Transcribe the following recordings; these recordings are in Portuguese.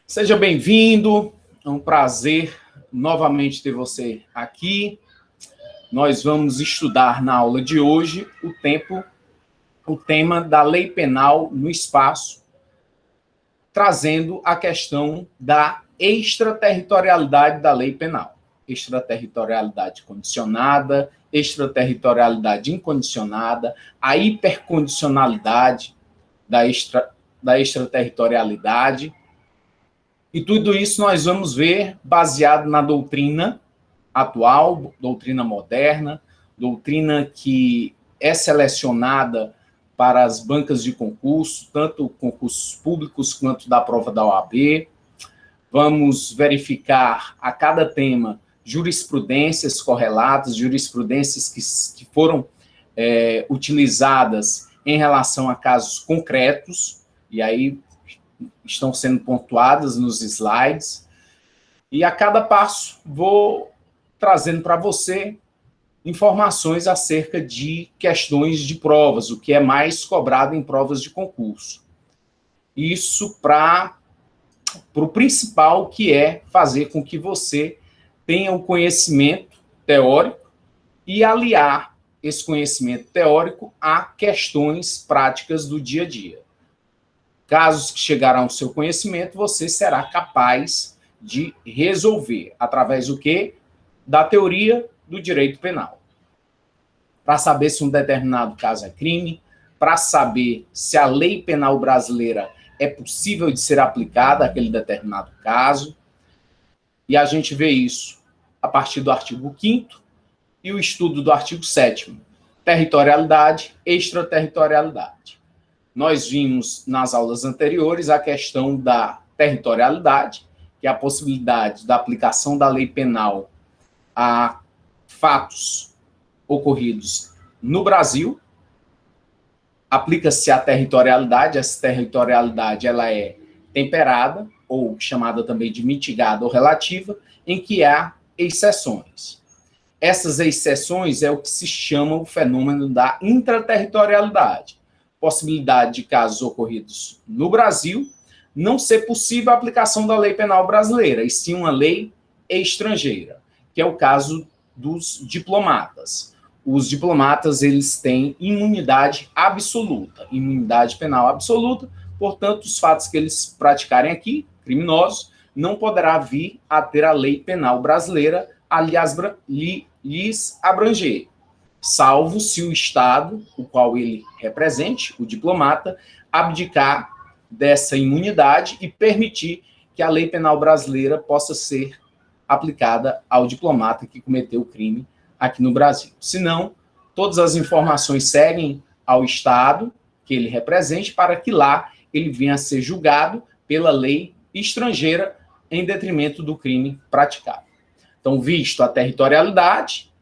Seja bem-vindo, é um prazer novamente ter você aqui. Nós vamos estudar na aula de hoje o tema da lei penal no espaço, trazendo a questão da extraterritorialidade da lei penal. Extraterritorialidade condicionada, extraterritorialidade incondicionada, a hipercondicionalidade da extraterritorialidade. E tudo isso nós vamos ver baseado na doutrina atual, doutrina moderna, doutrina que é selecionada para as bancas de concurso, tanto concursos públicos quanto da prova da OAB. Vamos verificar a cada tema jurisprudências correlatas, jurisprudências que foram utilizadas em relação a casos concretos, e aí estão sendo pontuadas nos slides, e a cada passo vou trazendo para você informações acerca de questões de provas, o que é mais cobrado em provas de concurso. Isso para o principal, que é fazer com que você tenha o conhecimento teórico e aliar esse conhecimento teórico a questões práticas do dia a dia. Casos que chegarão ao seu conhecimento, você será capaz de resolver, através do quê? Da teoria do direito penal. Para saber se um determinado caso é crime, para saber se a lei penal brasileira é possível de ser aplicada àquele determinado caso. E a gente vê isso a partir do artigo 5º e o estudo do artigo 7º, territorialidade e extraterritorialidade. Nós vimos nas aulas anteriores a questão da territorialidade, que é a possibilidade da aplicação da lei penal a fatos ocorridos no Brasil. Aplica-se a territorialidade, essa territorialidade ela é temperada, ou chamada também de mitigada ou relativa, em que há exceções. Essas exceções é o que se chama o fenômeno da intraterritorialidade. Possibilidade de casos ocorridos no Brasil não ser possível a aplicação da lei penal brasileira, e sim uma lei estrangeira, que é o caso dos diplomatas. Os diplomatas, eles têm imunidade absoluta, imunidade penal absoluta, portanto, os fatos que eles praticarem aqui, criminosos, não poderá vir a ter a lei penal brasileira a lhes abranger, salvo se o Estado, o qual ele represente, o diplomata, abdicar dessa imunidade e permitir que a lei penal brasileira possa ser aplicada ao diplomata que cometeu o crime aqui no Brasil. Senão, todas as informações seguem ao Estado que ele represente para que lá ele venha a ser julgado pela lei estrangeira em detrimento do crime praticado. Então, visto a territorialidade,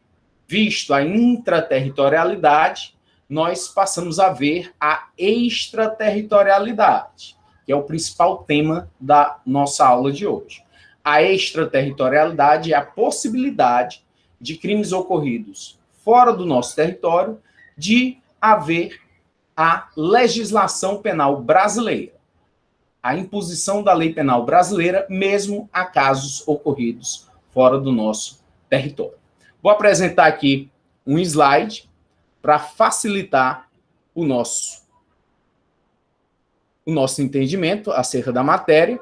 visto a intraterritorialidade, nós passamos a ver a extraterritorialidade, que é o principal tema da nossa aula de hoje. A extraterritorialidade é a possibilidade de crimes ocorridos fora do nosso território de haver a legislação penal brasileira, a imposição da lei penal brasileira, mesmo a casos ocorridos fora do nosso território. Vou apresentar aqui um slide para facilitar o nosso entendimento acerca da matéria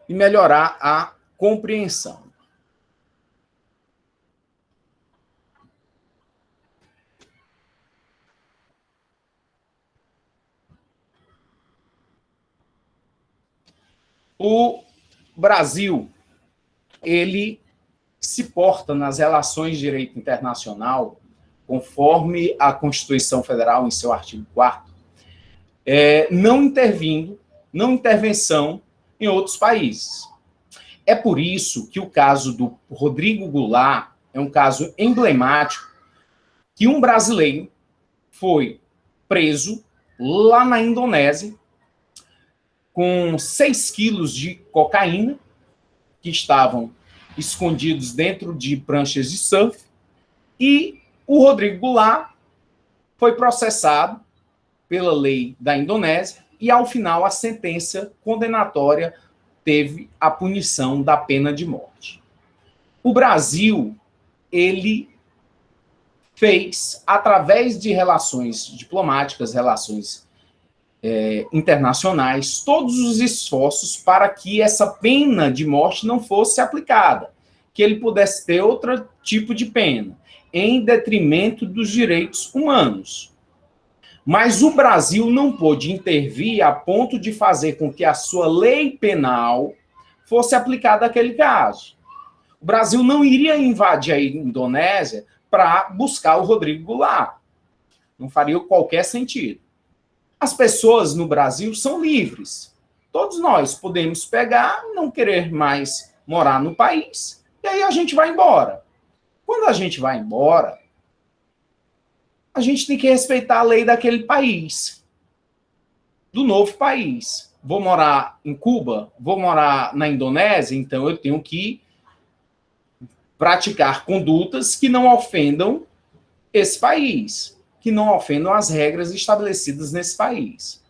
e melhorar a compreensão. O Brasil, ele se porta nas relações de direito internacional, conforme a Constituição Federal, em seu artigo 4º, não intervenção em outros países. É por isso que o caso do Rodrigo Goulart é um caso emblemático, que um brasileiro foi preso lá na Indonésia com 6 quilos de cocaína que estavam escondidos dentro de pranchas de surf, e o Rodrigo Goulart foi processado pela lei da Indonésia, e ao final a sentença condenatória teve a punição da pena de morte. O Brasil, ele fez, através de relações diplomáticas, relações internacionais, todos os esforços para que essa pena de morte não fosse aplicada, que ele pudesse ter outro tipo de pena, em detrimento dos direitos humanos. Mas o Brasil não pôde intervir a ponto de fazer com que a sua lei penal fosse aplicada àquele caso. O Brasil não iria invadir a Indonésia para buscar o Rodrigo Goulart. Não faria qualquer sentido. As pessoas no Brasil são livres. Todos nós podemos pegar, não querer mais morar no país, e aí a gente vai embora. Quando a gente vai embora, a gente tem que respeitar a lei daquele país, do novo país. Vou morar em Cuba, vou morar na Indonésia, então eu tenho que praticar condutas que não ofendam esse país, que não ofendam as regras estabelecidas nesse país.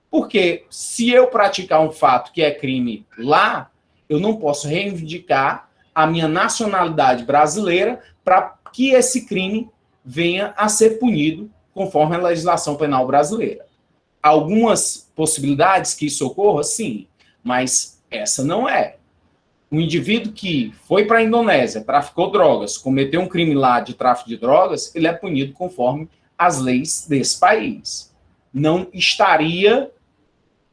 Porque se eu praticar um fato que é crime lá, eu não posso reivindicar a minha nacionalidade brasileira para que esse crime venha a ser punido conforme a legislação penal brasileira. Algumas possibilidades que isso ocorra, sim, mas essa não é. Um indivíduo que foi para a Indonésia, traficou drogas, cometeu um crime lá de tráfico de drogas, ele é punido conforme as leis desse país. Não estaria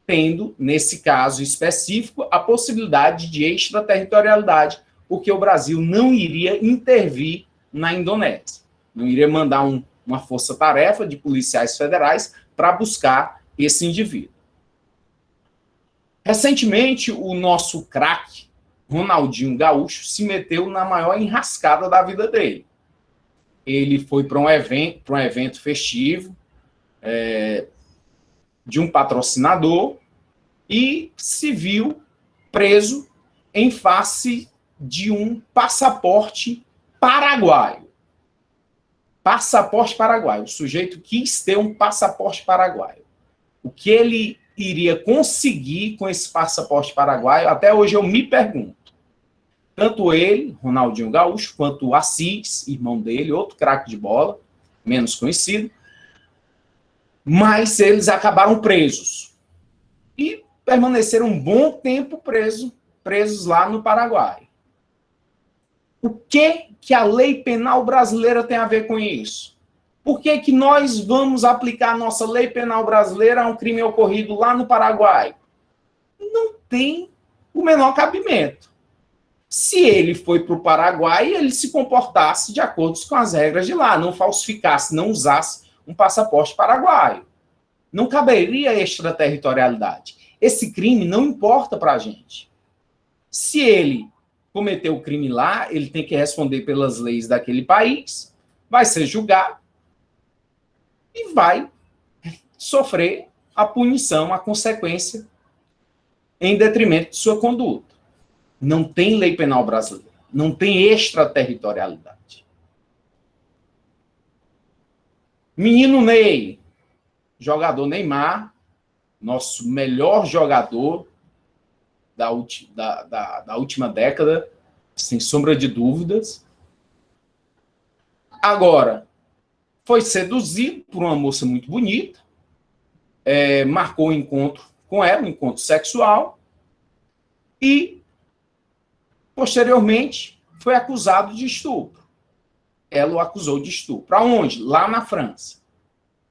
tendo, nesse caso específico, a possibilidade de extraterritorialidade, porque o Brasil não iria intervir na Indonésia. Não iria mandar uma força-tarefa de policiais federais para buscar esse indivíduo. Recentemente, o nosso craque, Ronaldinho Gaúcho, se meteu na maior enrascada da vida dele. Ele foi para um evento festivo de um patrocinador e se viu preso em face de um passaporte paraguaio. Passaporte paraguaio. O sujeito quis ter um passaporte paraguaio. O que ele iria conseguir com esse passaporte paraguaio, até hoje eu me pergunto. Tanto ele, Ronaldinho Gaúcho, quanto o Assis, irmão dele, outro craque de bola, menos conhecido, mas eles acabaram presos. E permaneceram um bom tempo presos lá no Paraguai. O que a lei penal brasileira tem a ver com isso? Por que nós vamos aplicar a nossa lei penal brasileira a um crime ocorrido lá no Paraguai? Não tem o menor cabimento. Se ele foi para o Paraguai, ele se comportasse de acordo com as regras de lá, não falsificasse, não usasse um passaporte paraguaio. Não caberia extraterritorialidade. Esse crime não importa para a gente. Se ele cometeu o crime lá, ele tem que responder pelas leis daquele país, vai ser julgado e vai sofrer a punição, a consequência, em detrimento de sua conduta. Não tem lei penal brasileira. Não tem extraterritorialidade. Menino Ney, jogador Neymar, nosso melhor jogador da última década, sem sombra de dúvidas. Agora, foi seduzido por uma moça muito bonita, marcou um encontro com ela, um encontro sexual, e posteriormente, foi acusado de estupro. Ela o acusou de estupro. Aonde? Lá na França.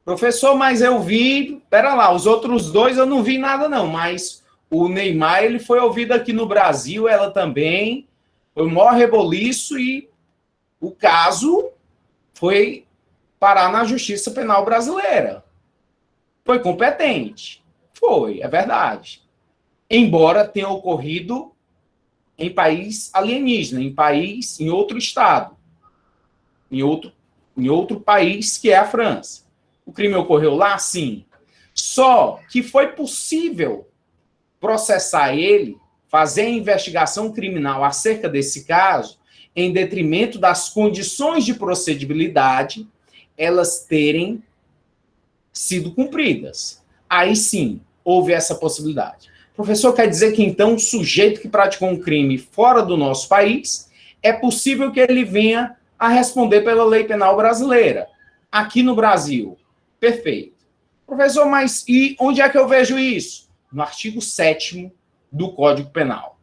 Professor, mas eu vi... Pera lá, os outros dois eu não vi nada não, mas o Neymar, ele foi ouvido aqui no Brasil, ela também. Foi o maior reboliço e o caso foi parar na Justiça Penal Brasileira. Foi competente. Foi, é verdade. Embora tenha ocorrido em país alienígena, em outro estado, em outro país que é a França. O crime ocorreu lá? Sim. Só que foi possível processar ele, fazer a investigação criminal acerca desse caso, em detrimento das condições de procedibilidade, elas terem sido cumpridas. Aí sim, houve essa possibilidade. Professor, quer dizer que então o sujeito que praticou um crime fora do nosso país, é possível que ele venha a responder pela lei penal brasileira, aqui no Brasil. Perfeito. Professor, mas e onde é que eu vejo isso? No artigo 7º do Código Penal.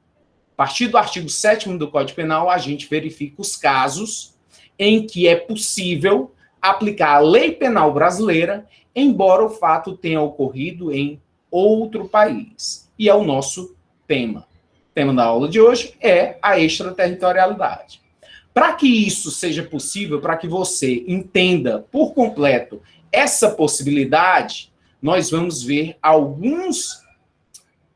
A partir do artigo 7º do Código Penal, a gente verifica os casos em que é possível aplicar a lei penal brasileira, embora o fato tenha ocorrido em outro país. E é o nosso tema. O tema da aula de hoje é a extraterritorialidade. Para que isso seja possível, para que você entenda por completo essa possibilidade, nós vamos ver alguns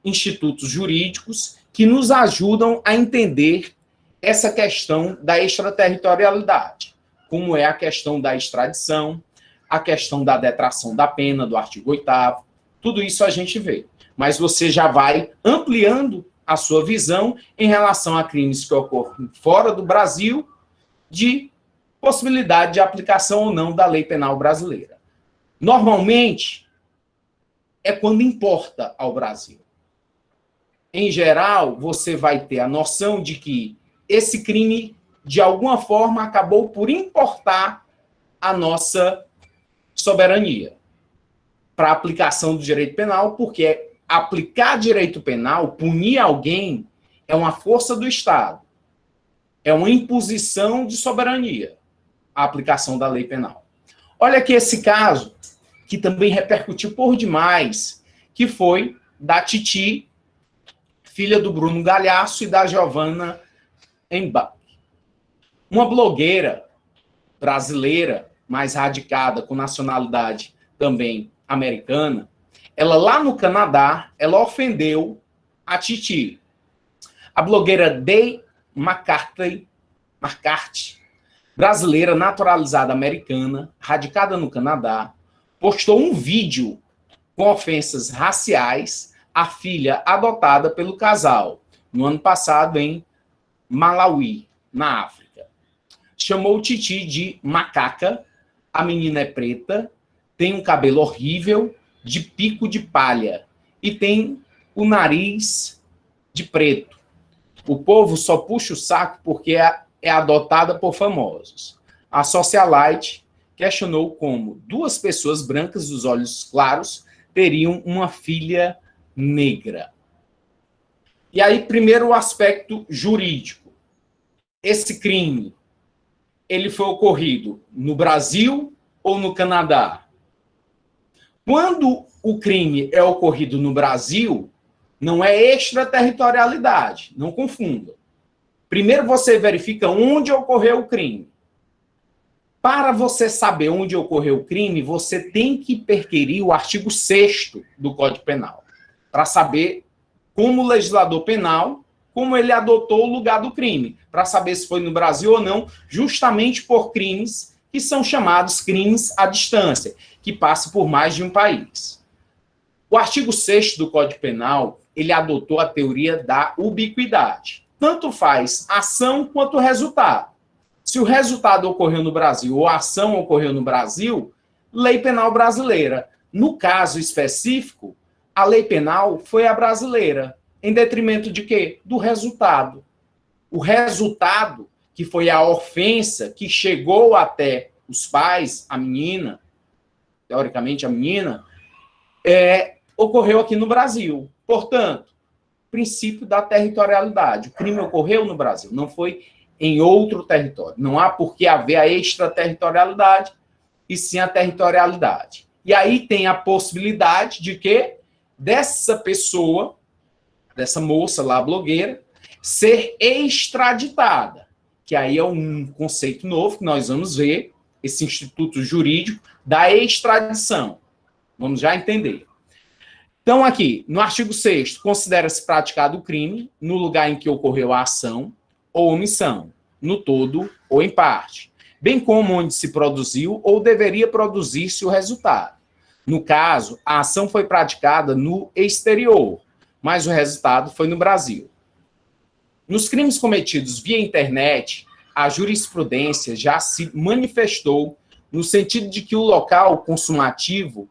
institutos jurídicos que nos ajudam a entender essa questão da extraterritorialidade, como é a questão da extradição, a questão da detração da pena do artigo 8º, tudo isso a gente vê. Mas você já vai ampliando a sua visão em relação a crimes que ocorrem fora do Brasil, de possibilidade de aplicação ou não da lei penal brasileira. Normalmente, é quando importa ao Brasil. Em geral, você vai ter a noção de que esse crime, de alguma forma, acabou por importar a nossa soberania para a aplicação do direito penal, porque aplicar direito penal, punir alguém, é uma força do Estado. É uma imposição de soberania, a aplicação da lei penal. Olha aqui esse caso, que também repercutiu por demais, que foi da Titi, filha do Bruno Galhaço e da Giovanna Embach. Uma blogueira brasileira, mais radicada, com nacionalidade também americana, ela lá no Canadá, ela ofendeu a Titi. A blogueira Day McCarthy, brasileira naturalizada americana, radicada no Canadá, postou um vídeo com ofensas raciais à filha adotada pelo casal, no ano passado em Malawi, na África. Chamou Titi de macaca, a menina é preta, tem um cabelo horrível, de pico de palha, e tem o nariz de preto. O povo só puxa o saco porque é adotada por famosos. A socialite questionou como 2 pessoas brancas dos olhos claros teriam uma filha negra. E aí, primeiro, o aspecto jurídico. Esse crime, ele foi ocorrido no Brasil ou no Canadá? Quando o crime é ocorrido no Brasil, não é extraterritorialidade, não confunda. Primeiro você verifica onde ocorreu o crime. Para você saber onde ocorreu o crime, você tem que perquirir o artigo 6º do Código Penal, para saber como o legislador penal, como ele adotou o lugar do crime, para saber se foi no Brasil ou não, justamente por crimes que são chamados crimes à distância, que passam por mais de um país. O artigo 6º do Código Penal, ele adotou a teoria da ubiquidade. Tanto faz ação quanto resultado. Se o resultado ocorreu no Brasil ou a ação ocorreu no Brasil, lei penal brasileira. No caso específico, a lei penal foi a brasileira, em detrimento de quê? Do resultado. O resultado, que foi a ofensa que chegou até os pais, a menina, teoricamente a menina, ocorreu aqui no Brasil. Portanto, princípio da territorialidade. O crime ocorreu no Brasil, não foi em outro território. Não há por que haver a extraterritorialidade, e sim a territorialidade. E aí tem a possibilidade de que dessa pessoa, dessa moça lá, blogueira, ser extraditada, que aí é um conceito novo que nós vamos ver, esse instituto jurídico da extradição. Vamos já entender. Então, aqui, no artigo 6º, considera-se praticado o crime no lugar em que ocorreu a ação ou omissão, no todo ou em parte, bem como onde se produziu ou deveria produzir-se o resultado. No caso, a ação foi praticada no exterior, mas o resultado foi no Brasil. Nos crimes cometidos via internet, a jurisprudência já se manifestou no sentido de que o local consumativo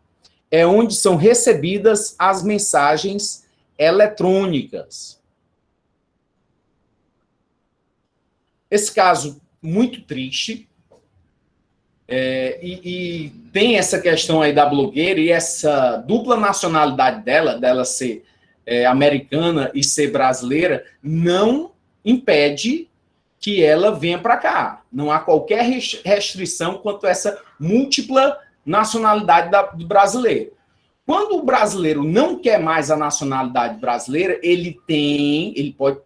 é onde são recebidas as mensagens eletrônicas. Esse caso muito triste, e tem essa questão aí da blogueira e essa dupla nacionalidade dela ser americana e ser brasileira, não impede que ela venha para cá. Não há qualquer restrição quanto a essa múltipla nacionalidade do brasileiro. Quando o brasileiro não quer mais a nacionalidade brasileira, ele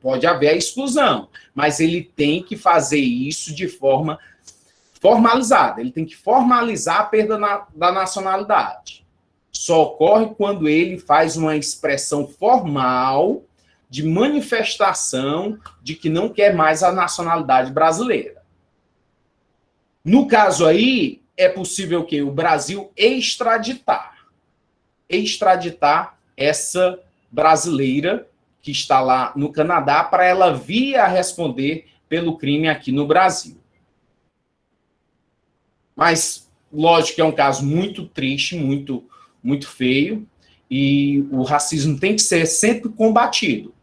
pode haver a exclusão, mas ele tem que fazer isso de forma formalizada. Ele tem que formalizar a perda da nacionalidade. Só ocorre quando ele faz uma expressão formal de manifestação de que não quer mais a nacionalidade brasileira. No caso aí, é possível que o Brasil extraditar essa brasileira que está lá no Canadá para ela vir a responder pelo crime aqui no Brasil. Mas, lógico que é um caso muito triste, muito, muito feio, e o racismo tem que ser sempre combatido.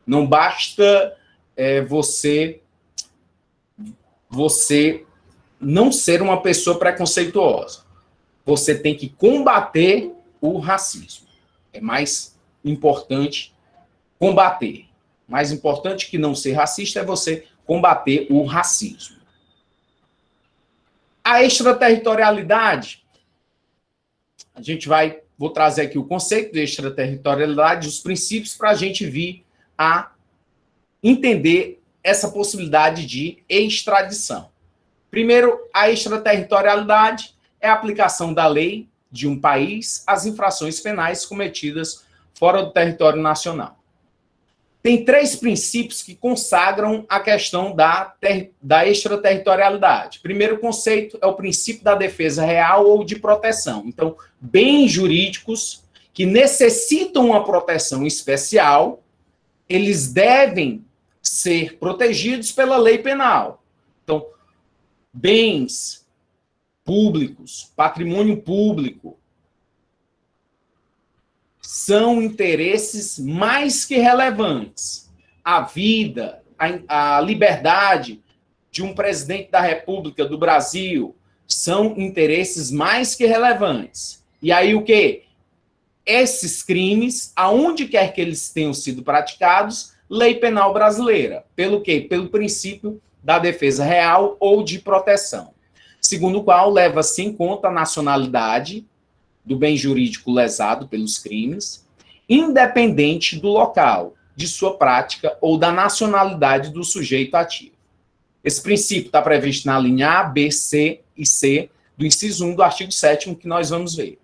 Não basta você não ser uma pessoa preconceituosa. Você tem que combater o racismo. É mais importante combater. Mais importante que não ser racista é você combater o racismo. A extraterritorialidade, vou trazer aqui o conceito de extraterritorialidade, os princípios para a gente vir a entender essa possibilidade de extradição. Primeiro, a extraterritorialidade é a aplicação da lei de um país às infrações penais cometidas fora do território nacional. Tem 3 princípios que consagram a questão da extraterritorialidade. Primeiro conceito é o princípio da defesa real ou de proteção. Então, bens jurídicos que necessitam uma proteção especial, eles devem ser protegidos pela lei penal. Então, bens públicos, patrimônio público, são interesses mais que relevantes. A vida, a liberdade de um presidente da República do Brasil são interesses mais que relevantes. E aí o quê? Esses crimes, aonde quer que eles tenham sido praticados, lei penal brasileira. Pelo quê? Pelo princípio da defesa real ou de proteção. Segundo o qual leva-se em conta a nacionalidade do bem jurídico lesado pelos crimes, independente do local de sua prática ou da nacionalidade do sujeito ativo. Esse princípio está previsto na linha A, B, C e C do inciso 1 do artigo 7º, que nós vamos ver.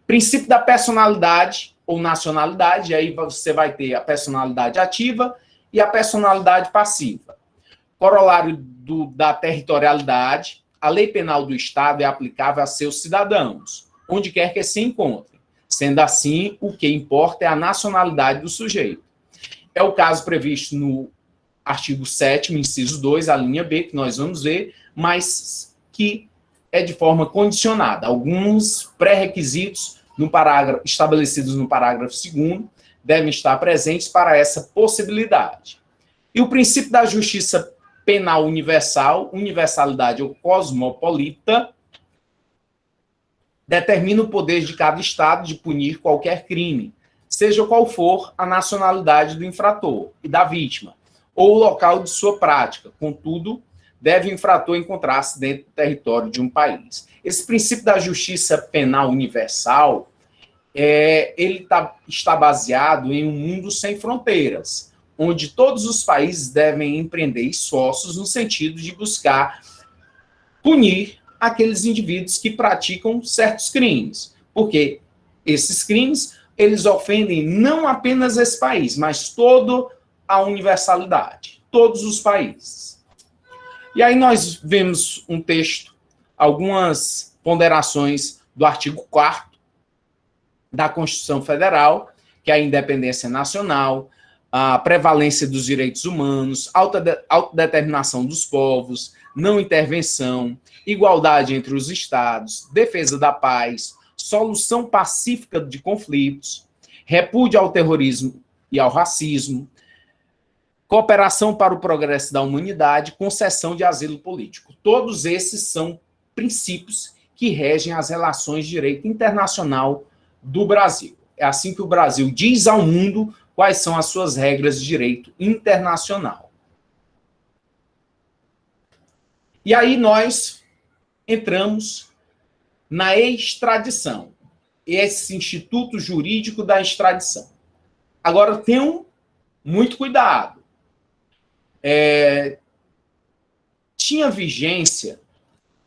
Princípio da personalidade ou nacionalidade, aí você vai ter a personalidade ativa e a personalidade passiva. Corolário da territorialidade, a lei penal do Estado é aplicável a seus cidadãos, onde quer que se encontrem. Sendo assim, o que importa é a nacionalidade do sujeito. É o caso previsto no artigo 7º, inciso 2, a linha B, que nós vamos ver, mas que é de forma condicionada. Alguns pré-requisitos estabelecidos no parágrafo 2º devem estar presentes para essa possibilidade. E o princípio da justiça penal universal, universalidade ou cosmopolita, determina o poder de cada Estado de punir qualquer crime, seja qual for a nacionalidade do infrator e da vítima, ou o local de sua prática. Contudo, deve o infrator encontrar-se dentro do território de um país. Esse princípio da justiça penal universal, ele está baseado em um mundo sem fronteiras, onde todos os países devem empreender esforços no sentido de buscar punir aqueles indivíduos que praticam certos crimes, porque esses crimes, eles ofendem não apenas esse país, mas toda a universalidade, todos os países. E aí nós vemos um texto, algumas ponderações do artigo 4º da Constituição Federal, que é a independência nacional, a prevalência dos direitos humanos, autodeterminação dos povos, não intervenção, igualdade entre os estados, defesa da paz, solução pacífica de conflitos, repúdio ao terrorismo e ao racismo, cooperação para o progresso da humanidade, concessão de asilo político. Todos esses são princípios que regem as relações de direito internacional do Brasil. É assim que o Brasil diz ao mundo quais são as suas regras de direito internacional. E aí nós entramos na extradição, esse instituto jurídico da extradição. Agora, tenham muito cuidado. Tinha vigência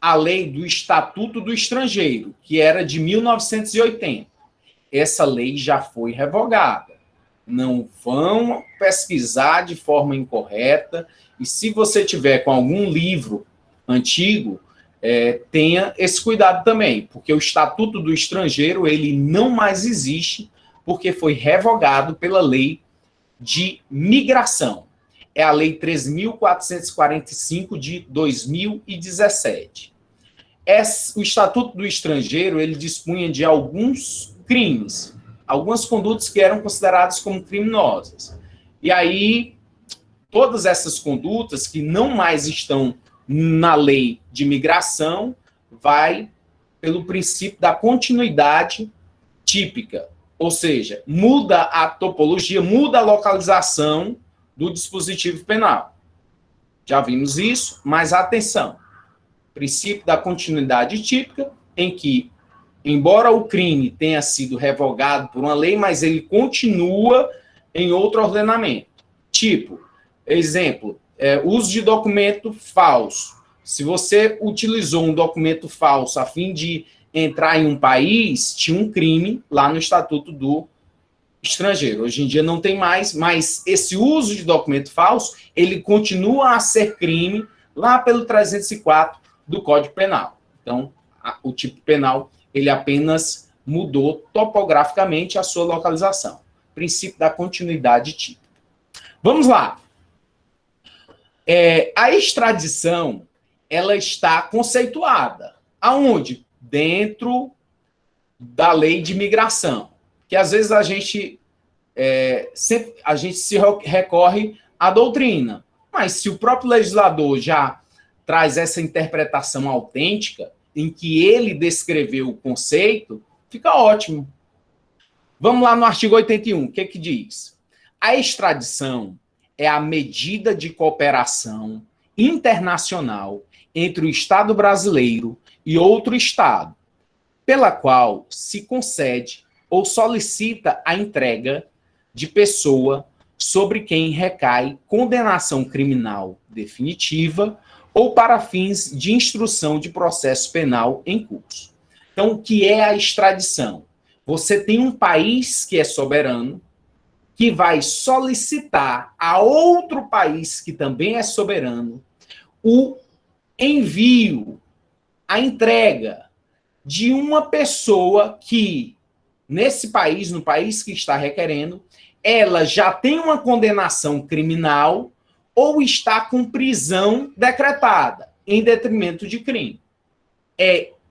a lei do Estatuto do Estrangeiro, que era de 1980. Essa lei já foi revogada. Não vão pesquisar de forma incorreta, e se você tiver com algum livro antigo, tenha esse cuidado também, porque o Estatuto do Estrangeiro ele não mais existe, porque foi revogado pela lei de migração. É a Lei 3.445 de 2017. O Estatuto do Estrangeiro ele dispunha de alguns crimes, algumas condutas que eram consideradas como criminosas. E aí, todas essas condutas que não mais estão na lei de migração, vai pelo princípio da continuidade típica, ou seja, muda a topologia, muda a localização do dispositivo penal. Já vimos isso, mas atenção, princípio da continuidade típica, em que, embora o crime tenha sido revogado por uma lei, mas ele continua em outro ordenamento. Tipo, exemplo, uso de documento falso. Se você utilizou um documento falso a fim de entrar em um país, tinha um crime lá no Estatuto do Estrangeiro. Hoje em dia não tem mais, mas esse uso de documento falso, ele continua a ser crime lá pelo 304 do Código Penal. Então, o tipo penal, ele apenas mudou topograficamente a sua localização. Princípio da continuidade típica. Vamos lá. A extradição, ela está conceituada. Aonde? Dentro da lei de migração. Que às vezes a gente se recorre à doutrina. Mas se o próprio legislador já traz essa interpretação autêntica, em que ele descreveu o conceito, fica ótimo. Vamos lá no artigo 81, o que que diz? A extradição é a medida de cooperação internacional entre o Estado brasileiro e outro Estado, pela qual se concede ou solicita a entrega de pessoa sobre quem recai condenação criminal definitiva ou para fins de instrução de processo penal em curso. Então, o que é a extradição? Você tem um país que é soberano, que vai solicitar a outro país que também é soberano o envio, a entrega de uma pessoa que, nesse país, no país que está requerendo, ela já tem uma condenação criminal ou está com prisão decretada em detrimento de crime.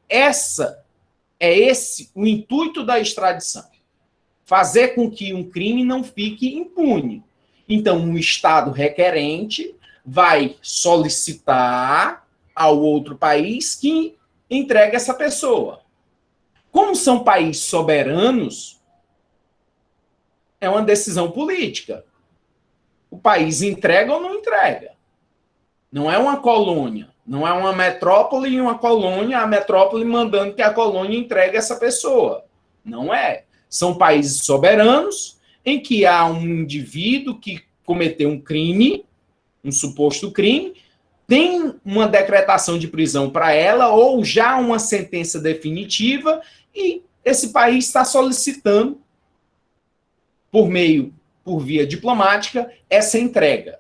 Esse o intuito da extradição. Fazer com que um crime não fique impune. Então, um Estado requerente vai solicitar ao outro país que entregue essa pessoa. Como são países soberanos, é uma decisão política. O país entrega ou não entrega. Não é uma colônia, não é uma metrópole e uma colônia, a metrópole mandando que a colônia entregue essa pessoa. Não é. São países soberanos em que há um indivíduo que cometeu um crime, um suposto crime, tem uma decretação de prisão para ela ou já uma sentença definitiva e esse país está solicitando, por via diplomática, essa entrega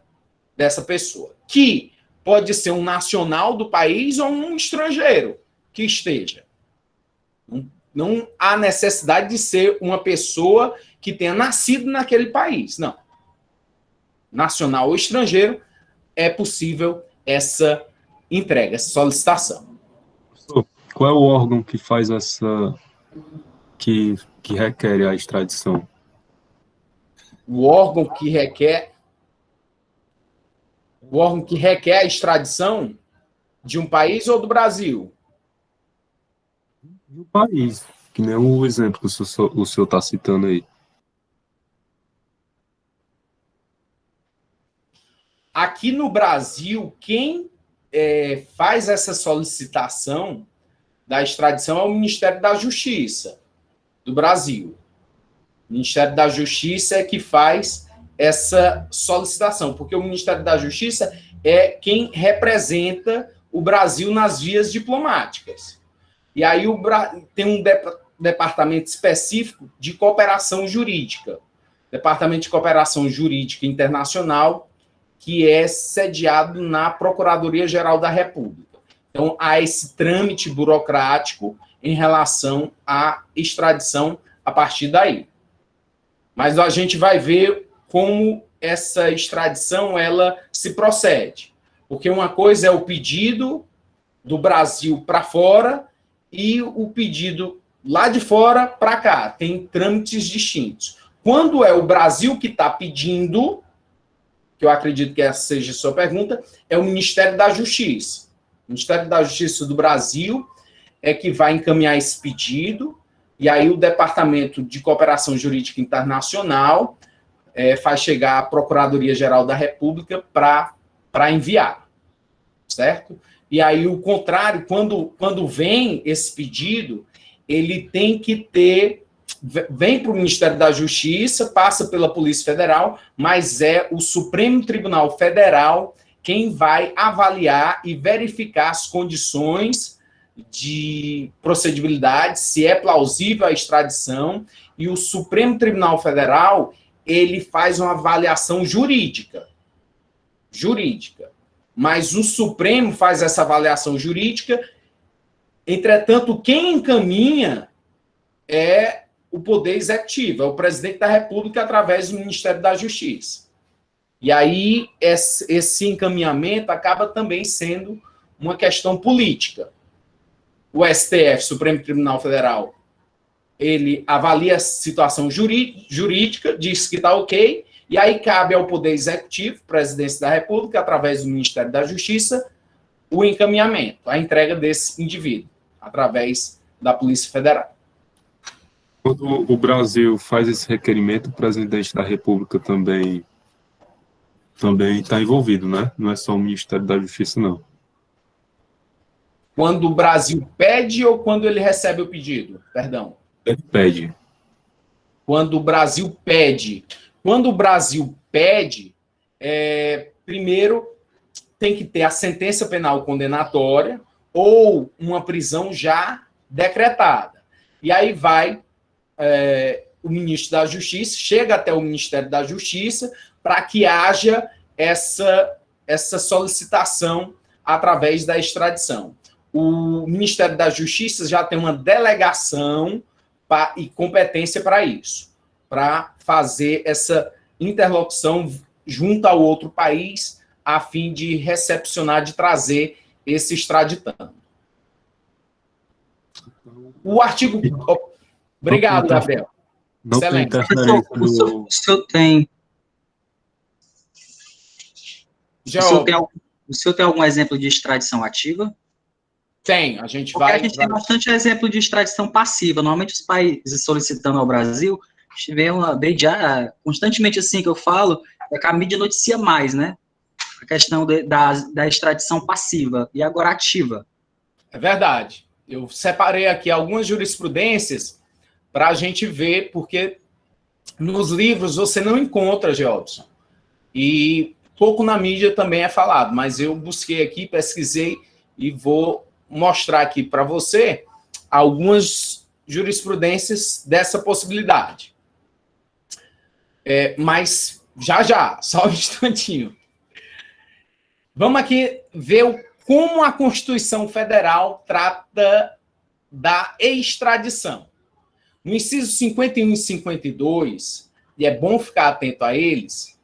dessa pessoa, que pode ser um nacional do país ou um estrangeiro que esteja. Não há necessidade de ser uma pessoa que tenha nascido naquele país, não. Nacional ou estrangeiro, é possível essa entrega, essa solicitação. Qual é o órgão que faz essa que requer a extradição? O órgão que requer, o órgão que requer a extradição de um país ou do Brasil? De um país, que nem o exemplo que o senhor está citando aí. Aqui no Brasil, quem faz essa solicitação da extradição é o Ministério da Justiça do Brasil. O Ministério da Justiça é que faz essa solicitação, porque o Ministério da Justiça é quem representa o Brasil nas vias diplomáticas. E aí tem um departamento específico de cooperação jurídica, Departamento de Cooperação Jurídica Internacional, que é sediado na Procuradoria-Geral da República. Então, há esse trâmite burocrático em relação à extradição a partir daí. Mas a gente vai ver como essa extradição ela se procede. Porque uma coisa é o pedido do Brasil para fora e o pedido lá de fora para cá. Tem trâmites distintos. Quando é o Brasil que está pedindo, que eu acredito que essa seja a sua pergunta, é o Ministério da Justiça. O Ministério da Justiça do Brasil é que vai encaminhar esse pedido, e aí o Departamento de Cooperação Jurídica Internacional faz chegar à Procuradoria-Geral da República para enviar, certo? E aí o contrário, quando vem esse pedido, ele tem que ter, vem para o Ministério da Justiça, passa pela Polícia Federal, mas é o Supremo Tribunal Federal quem vai avaliar e verificar as condições de procedibilidade, se é plausível a extradição, e o Supremo Tribunal Federal, ele faz uma avaliação jurídica. Mas o Supremo faz essa avaliação jurídica, entretanto, quem encaminha é o Poder Executivo, é o Presidente da República através do Ministério da Justiça. E aí, esse encaminhamento acaba também sendo uma questão política. O STF, Supremo Tribunal Federal, ele avalia a situação jurídica, diz que está ok, e aí cabe ao Poder Executivo, Presidência da República, através do Ministério da Justiça, o encaminhamento, a entrega desse indivíduo, através da Polícia Federal. Quando o Brasil faz esse requerimento, o presidente da República também está envolvido, né? Não é só o Ministério da Justiça, não. Quando o Brasil pede ou quando ele recebe o pedido? Perdão. Ele pede. Quando o Brasil pede. Quando o Brasil pede, primeiro tem que ter a sentença penal condenatória ou uma prisão já decretada. E aí vai o ministro da Justiça, chega até o Ministério da Justiça para que haja essa solicitação através da extradição. O Ministério da Justiça já tem uma delegação e competência para isso, para fazer essa interlocução junto ao outro país, a fim de recepcionar, de trazer esse extraditando. O artigo... Obrigado, Gabriel. Não Excelente. tem interferência O senhor tem... O senhor tem algum exemplo de extradição ativa? Tem, a gente Porque a gente tem bastante exemplo de extradição passiva. Normalmente os países solicitando ao Brasil, a gente vê constantemente assim que eu falo, é que a mídia noticia mais, né? A questão da extradição passiva e agora ativa. É verdade. Eu separei aqui algumas jurisprudências para a gente ver, porque nos livros você não encontra, Geodson. E pouco na mídia também é falado, mas eu busquei aqui, pesquisei e vou mostrar aqui para você algumas jurisprudências dessa possibilidade. Mas já, só um instantinho. Vamos aqui ver como a Constituição Federal trata da extradição. No inciso 51 e 52, e é bom ficar atento a eles,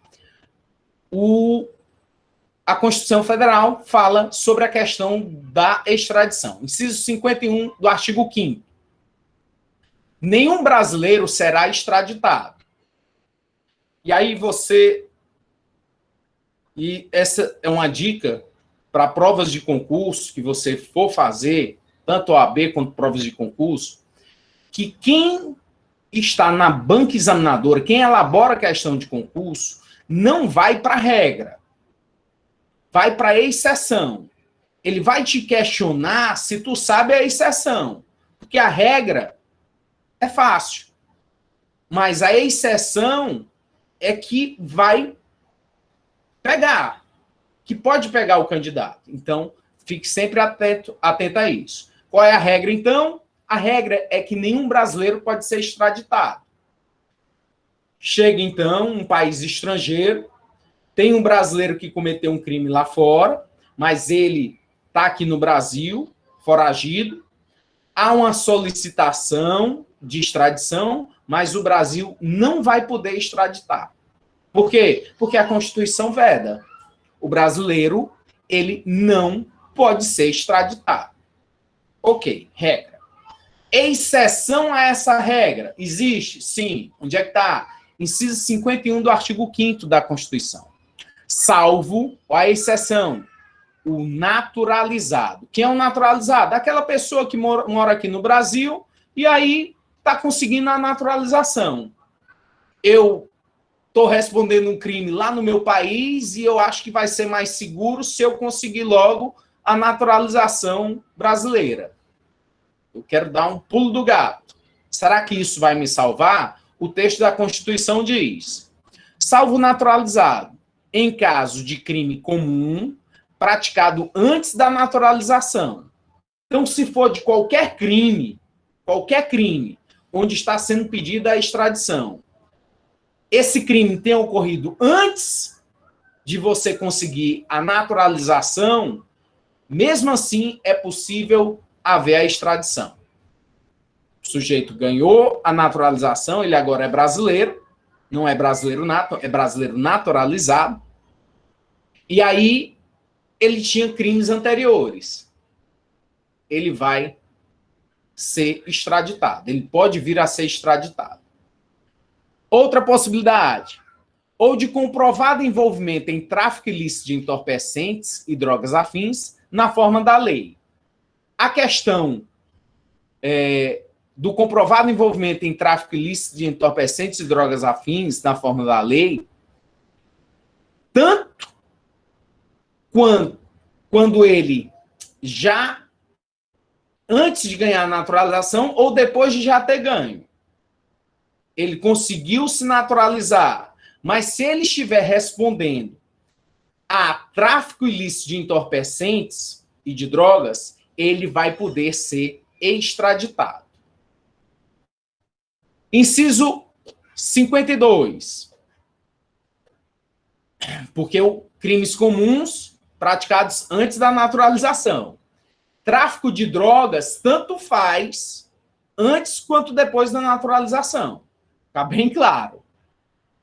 a Constituição Federal fala sobre a questão da extradição. Inciso 51 do artigo 5º. nenhum brasileiro será extraditado. E aí e essa é uma dica para provas de concurso que você for fazer, tanto OAB quanto provas de concurso, que quem está na banca examinadora, quem elabora a questão de concurso, não vai para a regra, vai para a exceção. Ele vai te questionar se tu sabe a exceção, porque a regra é fácil, mas a exceção é que vai pegar, que pode pegar o candidato. Então, fique sempre atento a isso. Qual é a regra, então? A regra é que nenhum brasileiro pode ser extraditado. Chega, então, um país estrangeiro, tem um brasileiro que cometeu um crime lá fora, mas ele está aqui no Brasil, foragido, há uma solicitação de extradição, mas o Brasil não vai poder extraditar. Por quê? Porque a Constituição veda. O brasileiro, ele não pode ser extraditado. Ok, regra. Exceção a essa regra, existe? Sim. Onde é que está? Inciso 51 do artigo 5º da Constituição. Salvo a exceção, o naturalizado. Quem é o naturalizado? Aquela pessoa que mora aqui no Brasil e aí está conseguindo a naturalização. Eu estou respondendo um crime lá no meu país e eu acho que vai ser mais seguro se eu conseguir logo a naturalização brasileira. Eu quero dar um pulo do gato. Será que isso vai me salvar? O texto da Constituição diz: salvo o naturalizado, em caso de crime comum, praticado antes da naturalização. Então, se for de qualquer crime, onde está sendo pedida a extradição, esse crime tem ocorrido antes de você conseguir a naturalização, mesmo assim é possível haver a extradição. O sujeito ganhou a naturalização, ele agora é brasileiro, não é brasileiro nato, é brasileiro naturalizado, e aí ele tinha crimes anteriores. Ele vai ser extraditado, ele pode vir a ser extraditado. Outra possibilidade, ou de comprovado envolvimento em tráfico ilícito de entorpecentes e drogas afins na forma da lei. A questão do comprovado envolvimento em tráfico ilícito de entorpecentes e drogas afins na forma da lei, tanto quando ele já antes de ganhar a naturalização ou depois de já ter ganho. Ele conseguiu se naturalizar, mas se ele estiver respondendo a tráfico ilícito de entorpecentes e de drogas, ele vai poder ser extraditado. Inciso 52. Porque crimes comuns praticados antes da naturalização. Tráfico de drogas tanto faz antes quanto depois da naturalização. Está bem claro.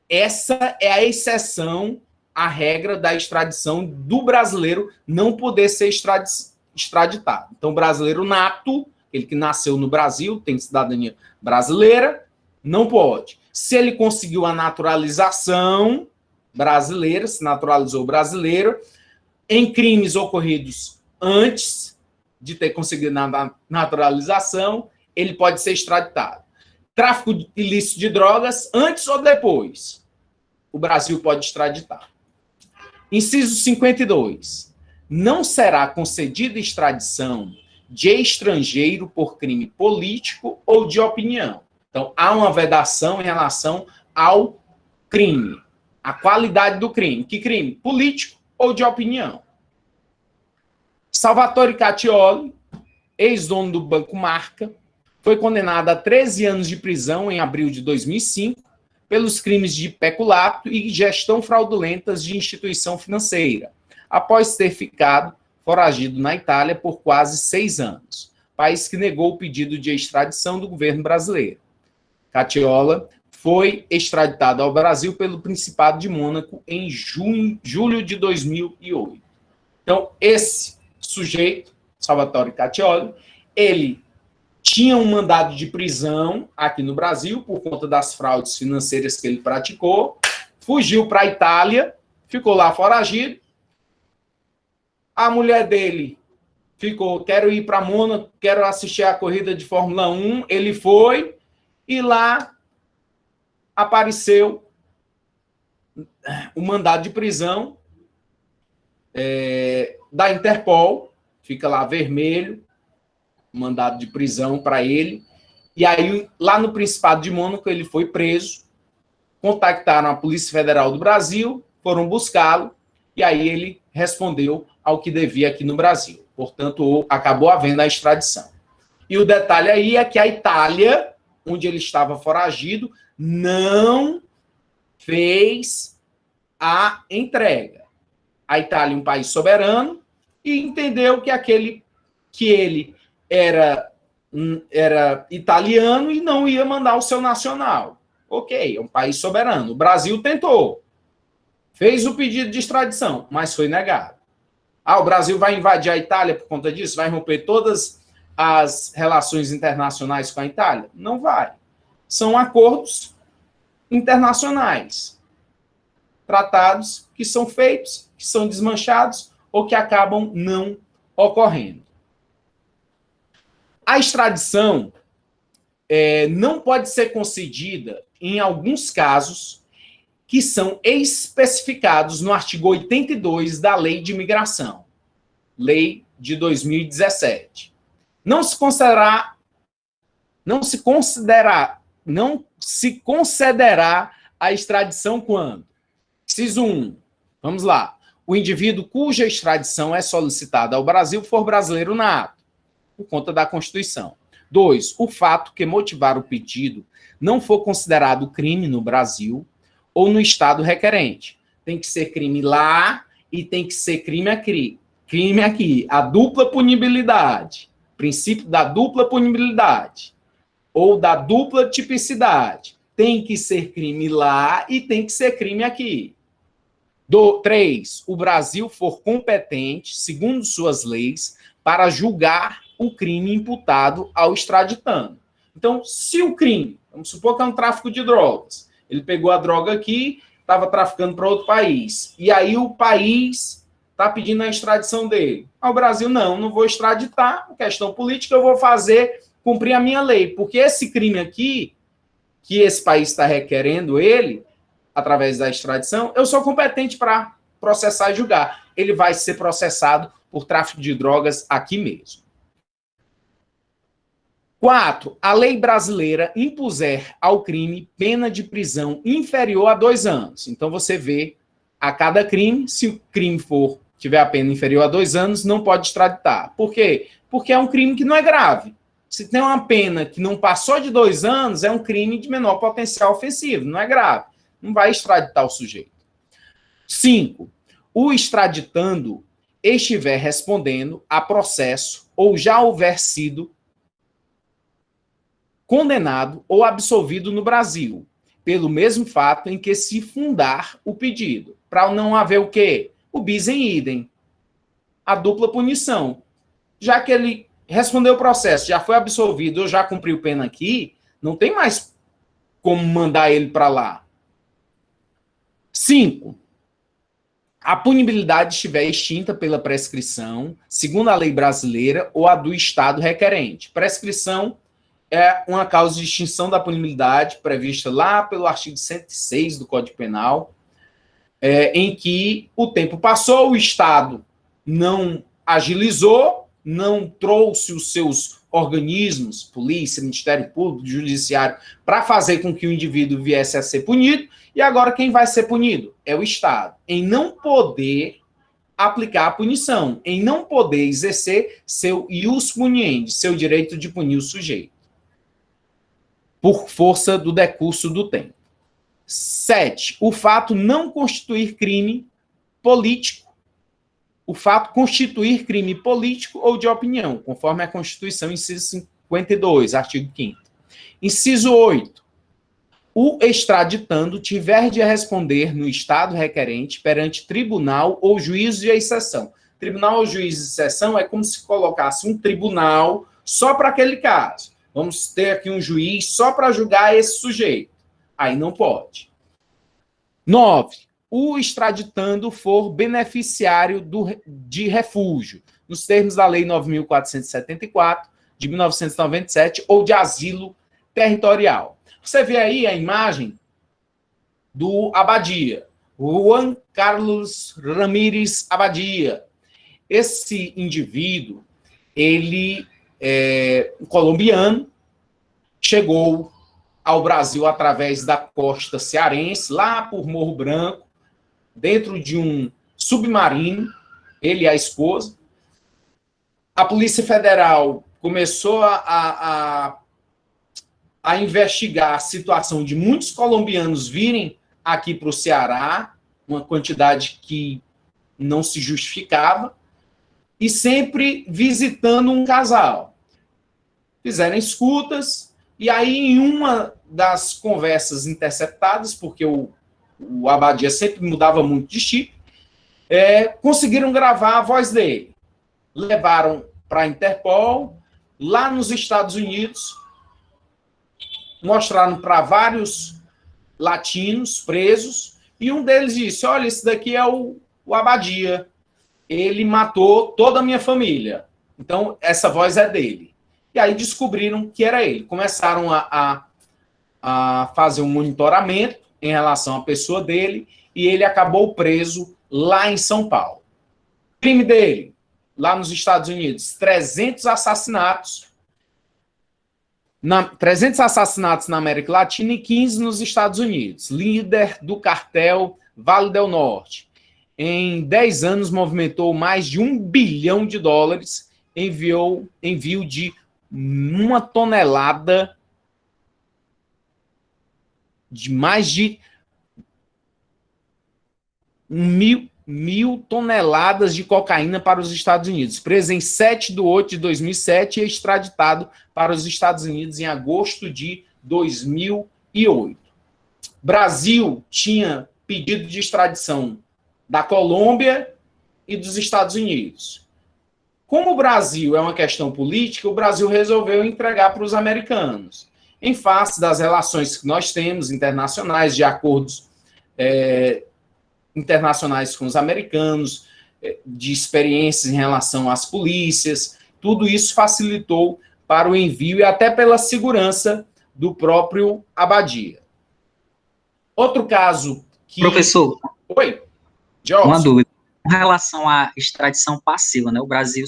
Essa é a exceção à regra da extradição do brasileiro não poder ser extraditado. Então, o brasileiro nato, ele que nasceu no Brasil, tem cidadania brasileira, não pode. Se ele conseguiu a naturalização brasileira, se naturalizou brasileiro, em crimes ocorridos antes de ter conseguido a naturalização, ele pode ser extraditado. Tráfico ilícito de drogas, antes ou depois, o Brasil pode extraditar. Inciso 52. Não será concedida extradição de estrangeiro por crime político ou de opinião. Então, há uma vedação em relação ao crime, a qualidade do crime. Que crime? Político ou de opinião. Salvatore Catioli, ex-dono do Banco Marca, foi condenado a 13 anos de prisão em abril de 2005 pelos crimes de peculato e gestão fraudulentas de instituição financeira, após ter ficado foragido na Itália por quase 6 anos, país que negou o pedido de extradição do governo brasileiro. Catiola foi extraditado ao Brasil pelo Principado de Mônaco em julho de 2008. Então, esse sujeito, Salvatore Catioli, ele tinha um mandado de prisão aqui no Brasil por conta das fraudes financeiras que ele praticou, fugiu para a Itália, ficou lá foragido. A mulher dele ficou, quero ir para Mônaco, quero assistir a corrida de Fórmula 1. Ele foi e lá apareceu o mandado de prisão da Interpol, fica lá vermelho, mandado de prisão para ele. E aí, lá no Principado de Mônaco, ele foi preso, contactaram a Polícia Federal do Brasil, foram buscá-lo, e aí ele respondeu ao que devia aqui no Brasil. Portanto, acabou havendo a extradição. E o detalhe aí é que a Itália, onde ele estava foragido, não fez a entrega. A Itália é um país soberano e entendeu que ele era italiano e não ia mandar o seu nacional. Ok, é um país soberano. O Brasil tentou. Fez o pedido de extradição, mas foi negado. O Brasil vai invadir a Itália por conta disso? Vai romper todas as relações internacionais com a Itália? Não vai. São acordos internacionais. Tratados que são feitos, que são desmanchados ou que acabam não ocorrendo. A extradição não pode ser concedida em alguns casos que são especificados no artigo 82 da Lei de Imigração, Lei de 2017. Não se concederá a extradição quando? Inciso 1. Vamos lá. O indivíduo cuja extradição é solicitada ao Brasil for brasileiro nato, por conta da Constituição. 2. O fato que motivar o pedido não for considerado crime no Brasil ou no estado requerente. Tem que ser crime lá e tem que ser crime aqui. Crime aqui. A dupla punibilidade. Princípio da dupla punibilidade. Ou da dupla tipicidade. Tem que ser crime lá e tem que ser crime aqui. 3. O Brasil for competente, segundo suas leis, para julgar o crime imputado ao extraditando. Então, se o crime, vamos supor que é um tráfico de drogas, ele pegou a droga aqui, estava traficando para outro país, e aí o país está pedindo a extradição dele. O Brasil, não vou extraditar, questão política, eu vou fazer cumprir a minha lei, porque esse crime aqui, que esse país está requerendo ele, através da extradição, eu sou competente para processar e julgar. Ele vai ser processado por tráfico de drogas aqui mesmo. 4. A lei brasileira impuser ao crime pena de prisão inferior a 2 anos. Então, você vê a cada crime, se o crime tiver a pena inferior a 2 anos, não pode extraditar. Por quê? Porque é um crime que não é grave. Se tem uma pena que não passou de 2 anos, é um crime de menor potencial ofensivo, não é grave. Não vai extraditar o sujeito. 5. O extraditando estiver respondendo a processo ou já houver sido condenado ou absolvido no Brasil, pelo mesmo fato em que se fundar o pedido, para não haver o quê? O bis in idem, a dupla punição. Já que ele respondeu o processo, já foi absolvido ou já cumpriu pena aqui, não tem mais como mandar ele para lá. 5. A punibilidade estiver extinta pela prescrição, segundo a lei brasileira ou a do Estado requerente. Prescrição é uma causa de extinção da punibilidade prevista lá pelo artigo 106 do Código Penal, em que o tempo passou, o Estado não agilizou, não trouxe os seus organismos, polícia, Ministério Público, Judiciário, para fazer com que o indivíduo viesse a ser punido, e agora quem vai ser punido? É o Estado, em não poder aplicar a punição, em não poder exercer seu ius puniendi, seu direito de punir o sujeito, por força do decurso do tempo. 7. O fato não constituir crime político. O fato constituir crime político ou de opinião, conforme a Constituição, inciso 52, artigo 5º. Inciso 8. O extraditando tiver de responder no estado requerente perante tribunal ou juízo de exceção. Tribunal ou juízo de exceção é como se colocasse um tribunal só para aquele caso. vamos ter aqui um juiz só para julgar esse sujeito. Aí não pode. 9. O extraditando for beneficiário de refúgio, nos termos da Lei 9.474, de 1997, ou de asilo territorial. Você vê aí a imagem do Abadia, Juan Carlos Ramírez Abadia. Esse indivíduo, ele é colombiano, chegou ao Brasil através da costa cearense, lá por Morro Branco, dentro de um submarino, ele e a esposa. A Polícia Federal começou a investigar a situação de muitos colombianos virem aqui para o Ceará, uma quantidade que não se justificava, e sempre visitando um casal. Fizeram escutas, e aí em uma das conversas interceptadas, porque o Abadia sempre mudava muito de chip, conseguiram gravar a voz dele. Levaram para a Interpol, lá nos Estados Unidos, mostraram para vários latinos presos, e um deles disse, olha, esse daqui é o Abadia, ele matou toda a minha família, então essa voz é dele. E aí descobriram que era ele. Começaram a fazer um monitoramento em relação à pessoa dele, e ele acabou preso lá em São Paulo. O crime dele, lá nos Estados Unidos, 300 assassinatos, 300 assassinatos na América Latina e 15 nos Estados Unidos. Líder do cartel Vale del Norte. Em 10 anos, movimentou mais de $1 bilhão, envio de 1 tonelada, de mais de 1.000 toneladas de cocaína para os Estados Unidos. Preso em 7/8/2007 e extraditado para os Estados Unidos em agosto de 2008. Brasil tinha pedido de extradição da Colômbia e dos Estados Unidos. Como o Brasil é uma questão política, o Brasil resolveu entregar para os americanos, em face das relações que nós temos internacionais, de acordos internacionais com os americanos, de experiências em relação às polícias. Tudo isso facilitou para o envio e até pela segurança do próprio Abadia. Outro caso que... Professor. Oi, Jobson. Uma dúvida. Com relação à extradição passiva, né? O Brasil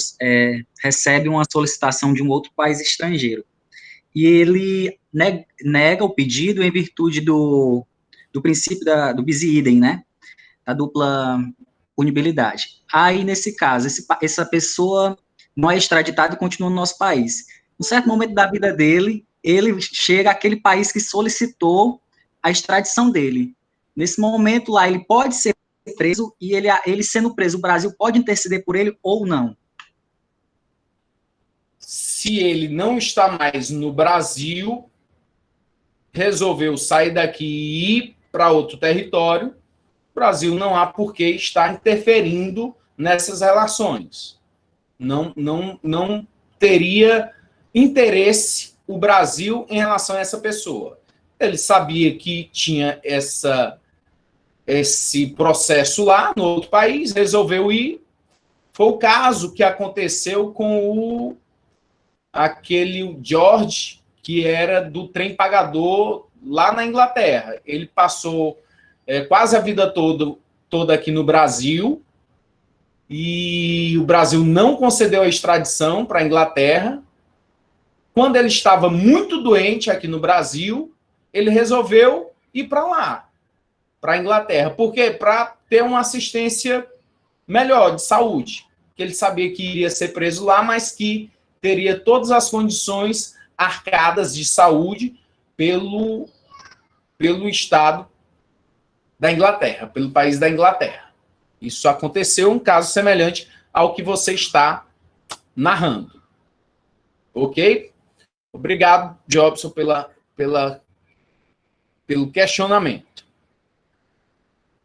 recebe uma solicitação de um outro país estrangeiro. E ele nega o pedido em virtude do princípio do bis idem, né? Da dupla punibilidade. Aí, nesse caso, essa pessoa não é extraditada e continua no nosso país. Em um certo momento da vida dele, ele chega àquele país que solicitou a extradição dele. Nesse momento lá, ele pode ser preso e ele sendo preso, o Brasil pode interceder por ele ou não? Se ele não está mais no Brasil, resolveu sair daqui e ir para outro território, o Brasil não há por que estar interferindo nessas relações. Não teria interesse o Brasil em relação a essa pessoa. Ele sabia que tinha esse processo lá no outro país, resolveu ir. Foi o caso que aconteceu com aquele George, que era do trem pagador lá na Inglaterra. Ele passou quase a vida toda aqui no Brasil, e o Brasil não concedeu a extradição para a Inglaterra. Quando ele estava muito doente aqui no Brasil, ele resolveu ir para lá, para a Inglaterra. Por quê? Para ter uma assistência melhor de saúde. Que ele sabia que iria ser preso lá, mas que teria todas as condições arcadas de saúde pelo Estado da Inglaterra, pelo país da Inglaterra. Isso aconteceu, um caso semelhante ao que você está narrando. Ok? Obrigado, Jobson, pelo questionamento.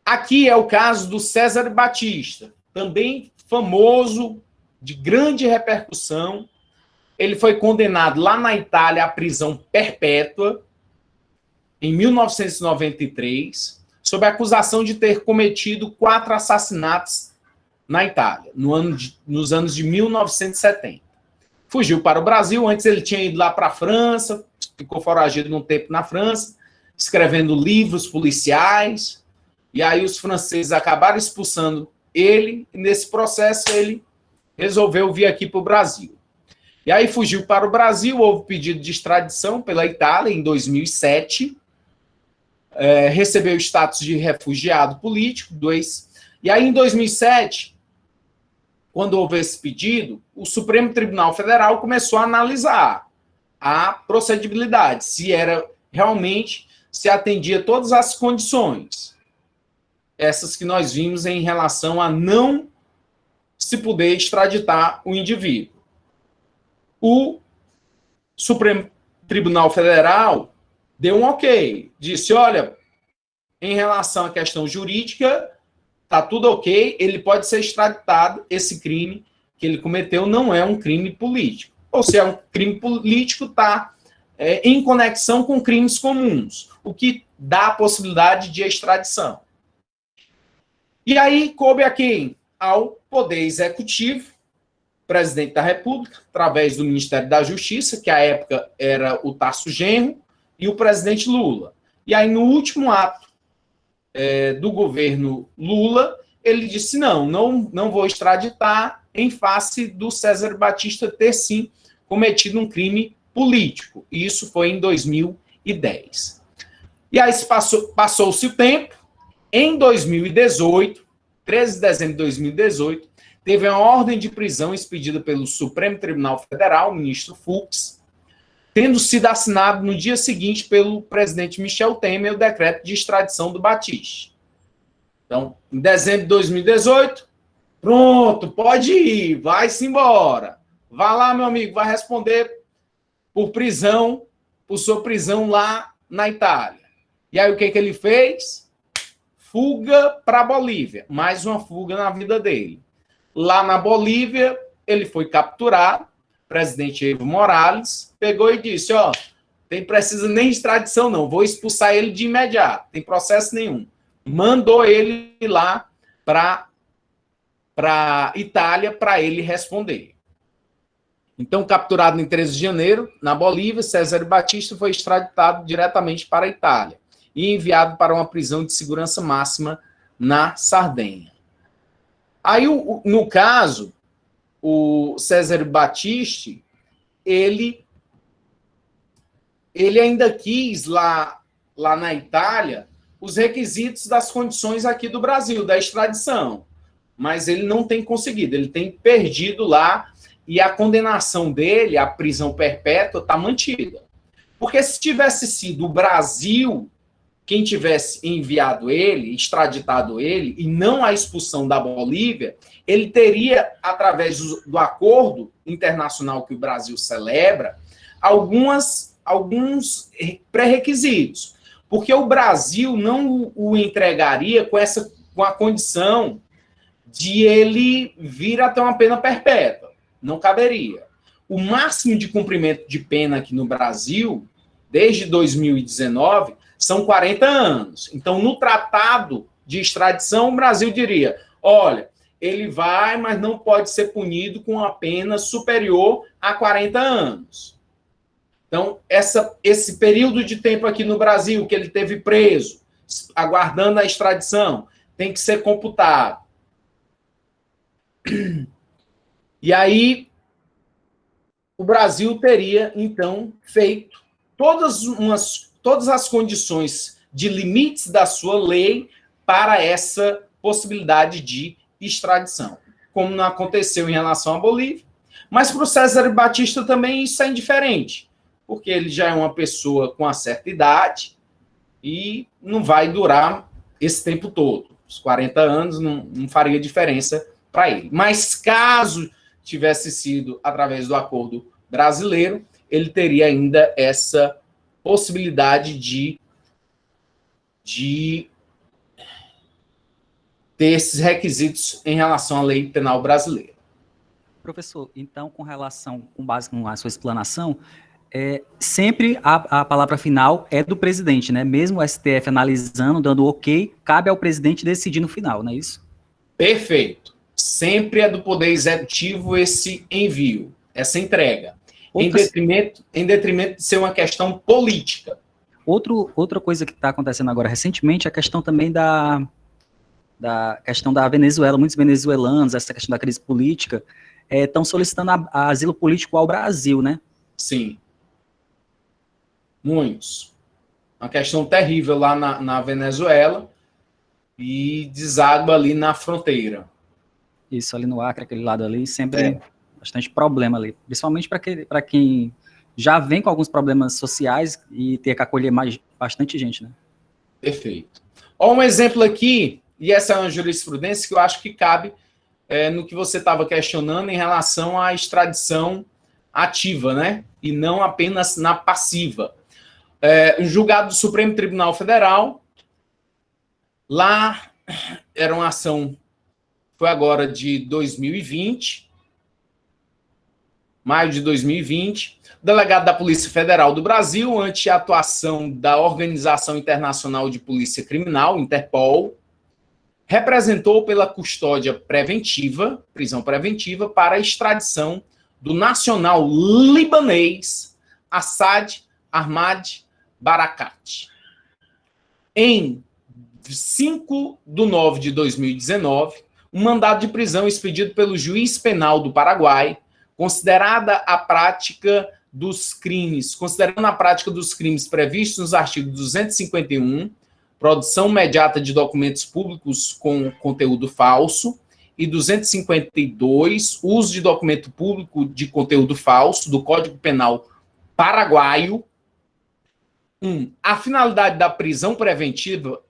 Aqui é o caso do César Batista, também famoso, de grande repercussão. ele foi condenado lá na Itália à prisão perpétua em 1993, sob a acusação de ter cometido 4 assassinatos na Itália, nos anos de 1970. Fugiu para o Brasil, antes ele tinha ido lá para a França, ficou foragido um tempo na França, escrevendo livros policiais, e aí os franceses acabaram expulsando ele, e nesse processo ele resolveu vir aqui para o Brasil. E aí fugiu para o Brasil, houve pedido de extradição pela Itália em 2007, recebeu o status de refugiado político, e aí em 2007, quando houve esse pedido, o Supremo Tribunal Federal começou a analisar a procedibilidade, se era realmente, se atendia todas as condições, essas que nós vimos em relação a não se poder extraditar o indivíduo. O Supremo Tribunal Federal deu um ok, disse, olha, em relação à questão jurídica, está tudo ok, ele pode ser extraditado, esse crime que ele cometeu não é um crime político. Ou se é um crime político, está em conexão com crimes comuns, o que dá a possibilidade de extradição. E aí coube a quem? Ao Poder Executivo, presidente da República, através do Ministério da Justiça, que à época era o Tarso Genro, e o presidente Lula. E aí, no último ato do governo Lula, ele disse, não vou extraditar em face do César Batista ter, sim, cometido um crime político. E isso foi em 2010. E aí passou-se o tempo. Em 2018, 13 de dezembro de 2018, teve uma ordem de prisão expedida pelo Supremo Tribunal Federal, o ministro Fux, tendo sido assinado no dia seguinte pelo presidente Michel Temer o decreto de extradição do Batista. Então, em dezembro de 2018, pronto, pode ir, vai-se embora. Vá lá, meu amigo, vai responder por sua prisão lá na Itália. E aí o que ele fez? Fuga para a Bolívia. Mais uma fuga na vida dele. Lá na Bolívia, ele foi capturado. O presidente Evo Morales pegou e disse, precisa nem de extradição não, vou expulsar ele de imediato, tem processo nenhum. Mandou ele lá para Itália para ele responder. Então, capturado em 13 de janeiro, na Bolívia, César Batista foi extraditado diretamente para a Itália e enviado para uma prisão de segurança máxima na Sardenha. Aí, no caso, o César Batista, ele ainda quis lá na Itália os requisitos das condições aqui do Brasil, da extradição, mas ele não tem conseguido, ele tem perdido lá e a condenação dele, a prisão perpétua, está mantida. Porque se tivesse sido o Brasil quem tivesse enviado ele, extraditado ele, e não a expulsão da Bolívia, ele teria, através do acordo internacional que o Brasil celebra, alguns pré-requisitos. Porque o Brasil não o entregaria com a condição de ele vir a ter uma pena perpétua. Não caberia. O máximo de cumprimento de pena aqui no Brasil, desde 2019, são 40 anos. Então, no tratado de extradição, o Brasil diria, olha, ele vai, mas não pode ser punido com uma pena superior a 40 anos. Então, esse período de tempo aqui no Brasil que ele teve preso, aguardando a extradição, tem que ser computado. E aí, o Brasil teria, então, feito todas as condições de limites da sua lei para essa possibilidade de extradição, como não aconteceu em relação à Bolívia. Mas para o César Batista também isso é indiferente, porque ele já é uma pessoa com uma certa idade e não vai durar esse tempo todo. Os 40 anos não faria diferença para ele. Mas caso tivesse sido através do acordo brasileiro, ele teria ainda essa possibilidade de ter esses requisitos em relação à lei penal brasileira. Professor, então, com base na sua explanação, sempre a palavra final é do presidente, né? Mesmo o STF analisando, dando ok, cabe ao presidente decidir no final, não é isso? Perfeito. Sempre é do Poder Executivo esse envio, essa entrega, em detrimento de ser uma questão política. Outra coisa que está acontecendo agora recentemente é a questão também da questão da Venezuela. Muitos venezuelanos, essa questão da crise política, estão solicitando asilo político ao Brasil, né? Sim. Muitos. Uma questão terrível lá na Venezuela e deságua ali na fronteira. Isso, ali no Acre, aquele lado ali, sempre bastante problema ali. Principalmente para quem já vem com alguns problemas sociais e ter que acolher bastante gente, né? Perfeito. Ó, um exemplo aqui, e essa é uma jurisprudência que eu acho que cabe no que você estava questionando em relação à extradição ativa, né? E não apenas na passiva. Um julgado do Supremo Tribunal Federal, lá era uma ação, foi agora de 2020, maio de 2020, o delegado da Polícia Federal do Brasil, ante a atuação da Organização Internacional de Polícia Criminal, Interpol, representou pela custódia preventiva, prisão preventiva, para a extradição do nacional libanês Assad Ahmad Barakat. Em 5 de 9 de 2019, um mandado de prisão expedido pelo juiz penal do Paraguai, considerando a prática dos crimes previstos nos artigos 251, produção imediata de documentos públicos com conteúdo falso, e 252, uso de documento público de conteúdo falso, do Código Penal paraguaio. A finalidade da prisão preventiva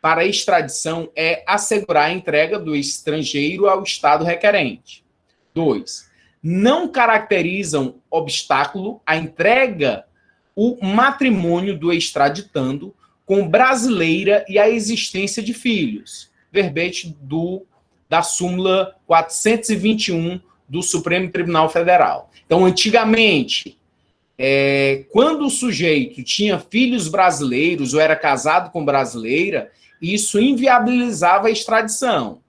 para a extradição é assegurar a entrega do estrangeiro ao Estado requerente. 2. Não caracterizam obstáculo a entrega o matrimônio do extraditando com brasileira e a existência de filhos. Verbete da súmula 421 do Supremo Tribunal Federal. Então, antigamente, quando o sujeito tinha filhos brasileiros ou era casado com brasileira, isso inviabilizava a extradição.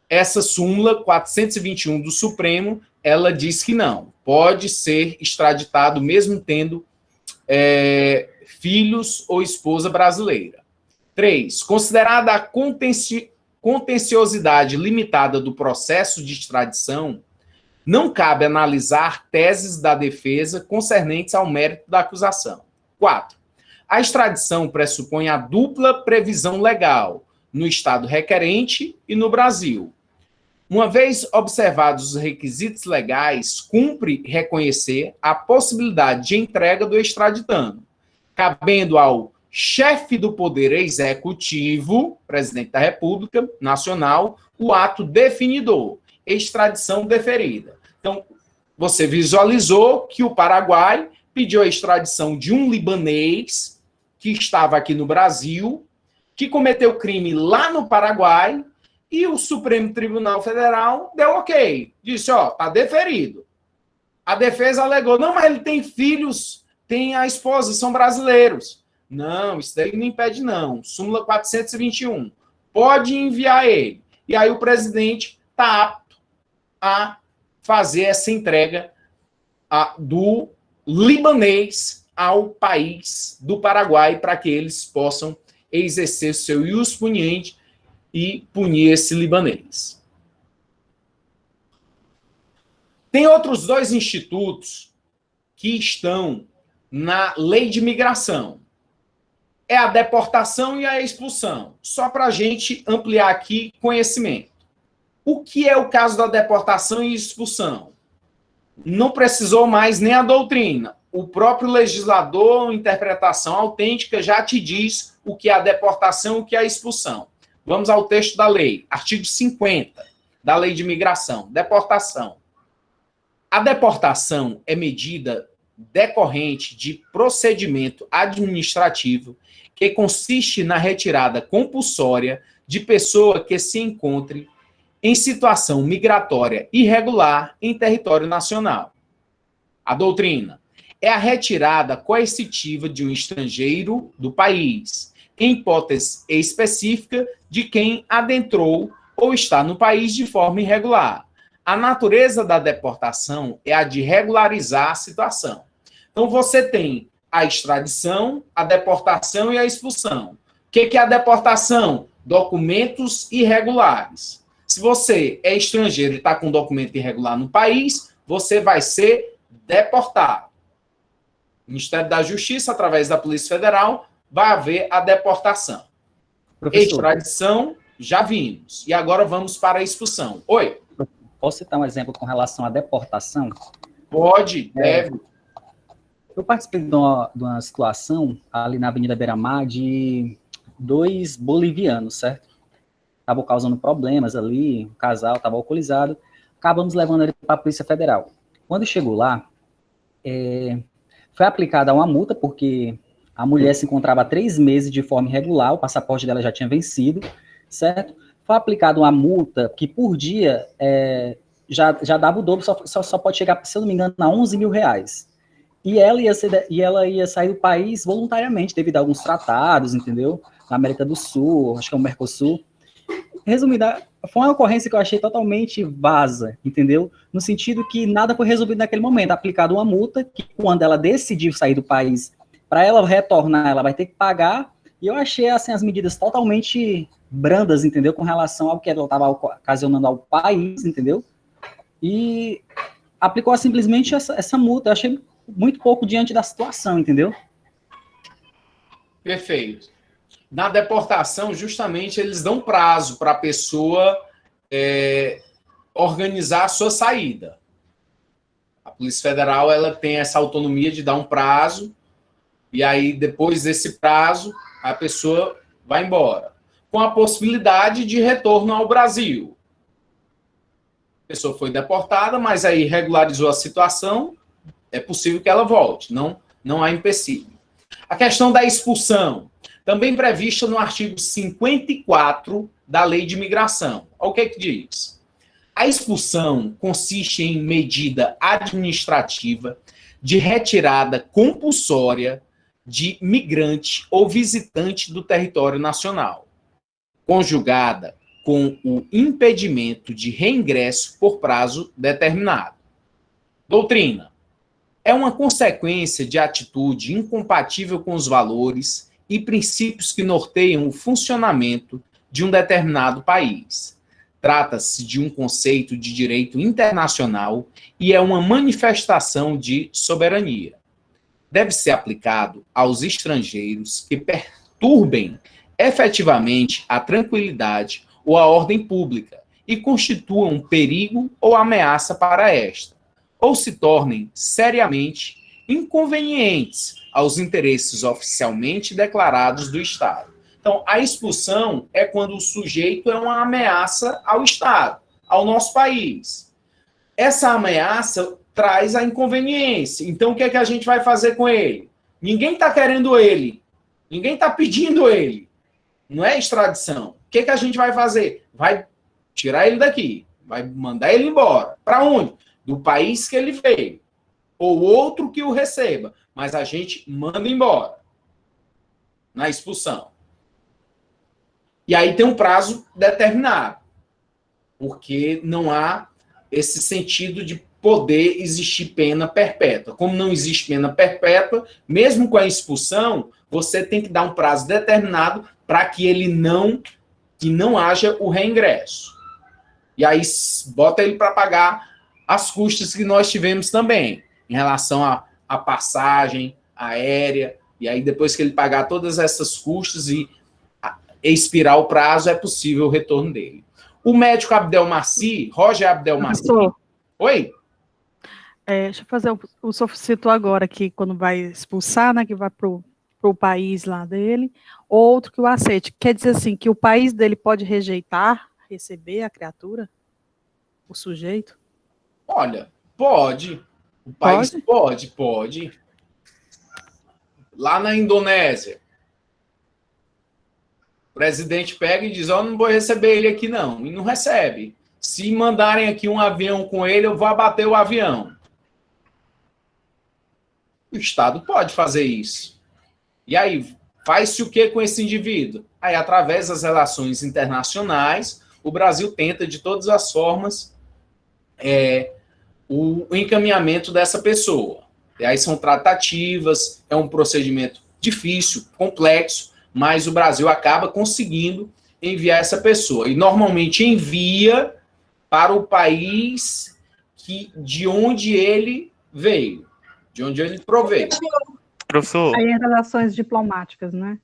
Essa súmula 421 do Supremo, ela diz que não, pode ser extraditado mesmo tendo filhos ou esposa brasileira. 3. Considerada a contenciosidade limitada do processo de extradição, não cabe analisar teses da defesa concernentes ao mérito da acusação. 4. A extradição pressupõe a dupla previsão legal, no Estado requerente e no Brasil. Uma vez observados os requisitos legais, cumpre reconhecer a possibilidade de entrega do extraditando, cabendo ao chefe do Poder Executivo, presidente da República Nacional, o ato definidor, extradição deferida. Então, você visualizou que o Paraguai pediu a extradição de um libanês que estava aqui no Brasil, que cometeu crime lá no Paraguai, e o Supremo Tribunal Federal deu ok. Disse, tá deferido. A defesa alegou, não, mas ele tem filhos, tem a esposa, são brasileiros. Não, isso daí não impede não. Súmula 421. Pode enviar ele. E aí o presidente está apto a fazer essa entrega do libanês ao país do Paraguai para que eles possam exercer seu ius puniendi e punir esse libanês. Tem outros dois institutos que estão na lei de migração. É a deportação e a expulsão. Só para a gente ampliar aqui conhecimento. O que é o caso da deportação e expulsão? Não precisou mais nem a doutrina. O próprio legislador, interpretação autêntica, já te diz o que é a deportação e o que é a expulsão. Vamos ao texto da lei, artigo 50 da lei de migração, deportação. A deportação é medida decorrente de procedimento administrativo que consiste na retirada compulsória de pessoa que se encontre em situação migratória irregular em território nacional. A doutrina é a retirada coercitiva de um estrangeiro do país, em hipótese específica de quem adentrou ou está no país de forma irregular. A natureza da deportação é a de regularizar a situação. Então, você tem a extradição, a deportação e a expulsão. O que é a deportação? Documentos irregulares. Se você é estrangeiro e está com documento irregular no país, você vai ser deportado. O Ministério da Justiça, através da Polícia Federal, vai haver a deportação. Professor, Extradição, já vimos. E agora vamos para a expulsão. Oi? posso citar um exemplo com relação à deportação? Pode, deve. Eu participei de uma situação ali na Avenida Beira-Mar de 2 bolivianos, certo? Estavam causando problemas ali, o casal estava alcoolizado, acabamos levando ele para a Polícia Federal. Quando chegou lá, foi aplicada uma multa, porque a mulher se encontrava há 3 meses de forma irregular, o passaporte dela já tinha vencido, certo? Foi aplicada uma multa que por dia já dava o dobro, só pode chegar, se eu não me engano, a 11 mil reais. E ela ia sair do país voluntariamente, devido a alguns tratados, entendeu? Na América do Sul, acho que é o Mercosul. Resumida, foi uma ocorrência que eu achei totalmente vaza, entendeu? No sentido que nada foi resolvido naquele momento. Aplicada uma multa, que quando ela decidiu sair do país, para ela retornar, ela vai ter que pagar. E eu achei assim, as medidas totalmente brandas, entendeu? Com relação ao que ela estava ocasionando ao país, entendeu? E aplicou simplesmente essa multa. Eu achei muito pouco diante da situação, entendeu? Perfeito. Na deportação, justamente, eles dão prazo para a pessoa organizar a sua saída. A Polícia Federal ela tem essa autonomia de dar um prazo, e aí, depois desse prazo, a pessoa vai embora, com a possibilidade de retorno ao Brasil. A pessoa foi deportada, mas aí regularizou a situação, é possível que ela volte, não há empecilho. A questão da expulsão, também prevista no artigo 54 da Lei de Imigração. Olha o que diz. A expulsão consiste em medida administrativa de retirada compulsória de migrante ou visitante do território nacional, conjugada com o impedimento de reingresso por prazo determinado. Doutrina. É uma consequência de atitude incompatível com os valores e princípios que norteiam o funcionamento de um determinado país. Trata-se de um conceito de direito internacional e é uma manifestação de soberania. Deve ser aplicado aos estrangeiros que perturbem efetivamente a tranquilidade ou a ordem pública e constituam perigo ou ameaça para esta, ou se tornem seriamente inconvenientes aos interesses oficialmente declarados do Estado. Então, a expulsão é quando o sujeito é uma ameaça ao Estado, ao nosso país. Essa ameaça traz a inconveniência. Então, o que é que a gente vai fazer com ele? Ninguém está querendo ele. Ninguém está pedindo ele. Não é extradição. O que é que a gente vai fazer? Vai tirar ele daqui. Vai mandar ele embora. Para onde? Do país que ele veio, ou outro que o receba, mas a gente manda embora na expulsão. E aí tem um prazo determinado, porque não há esse sentido de poder existir pena perpétua. Como não existe pena perpétua, mesmo com a expulsão, você tem que dar um prazo determinado para que não haja o reingresso. E aí bota ele para pagar as custas que nós tivemos também, em relação à passagem aérea, e aí depois que ele pagar todas essas custas e expirar o prazo, é possível o retorno dele. O médico Abdelmaci, Roger Abdelmaci... Oi? Deixa eu fazer, o senhor citou agora que quando vai expulsar, né, que vai para o país lá dele, outro que o aceite. Quer dizer assim, que o país dele pode rejeitar, receber a criatura, o sujeito? Olha, pode. O país pode. Lá na Indonésia, o presidente pega e diz, não vou receber ele aqui não. E não recebe. Se mandarem aqui um avião com ele, eu vou abater o avião. O Estado pode fazer isso. E aí, faz-se o que com esse indivíduo? Aí, através das relações internacionais, o Brasil tenta, de todas as formas, o encaminhamento dessa pessoa. E aí são tratativas, é um procedimento difícil, complexo, mas o Brasil acaba conseguindo enviar essa pessoa. E normalmente envia para o país de onde ele veio, de onde ele proveio. Professor. Aí entra relações diplomáticas, né?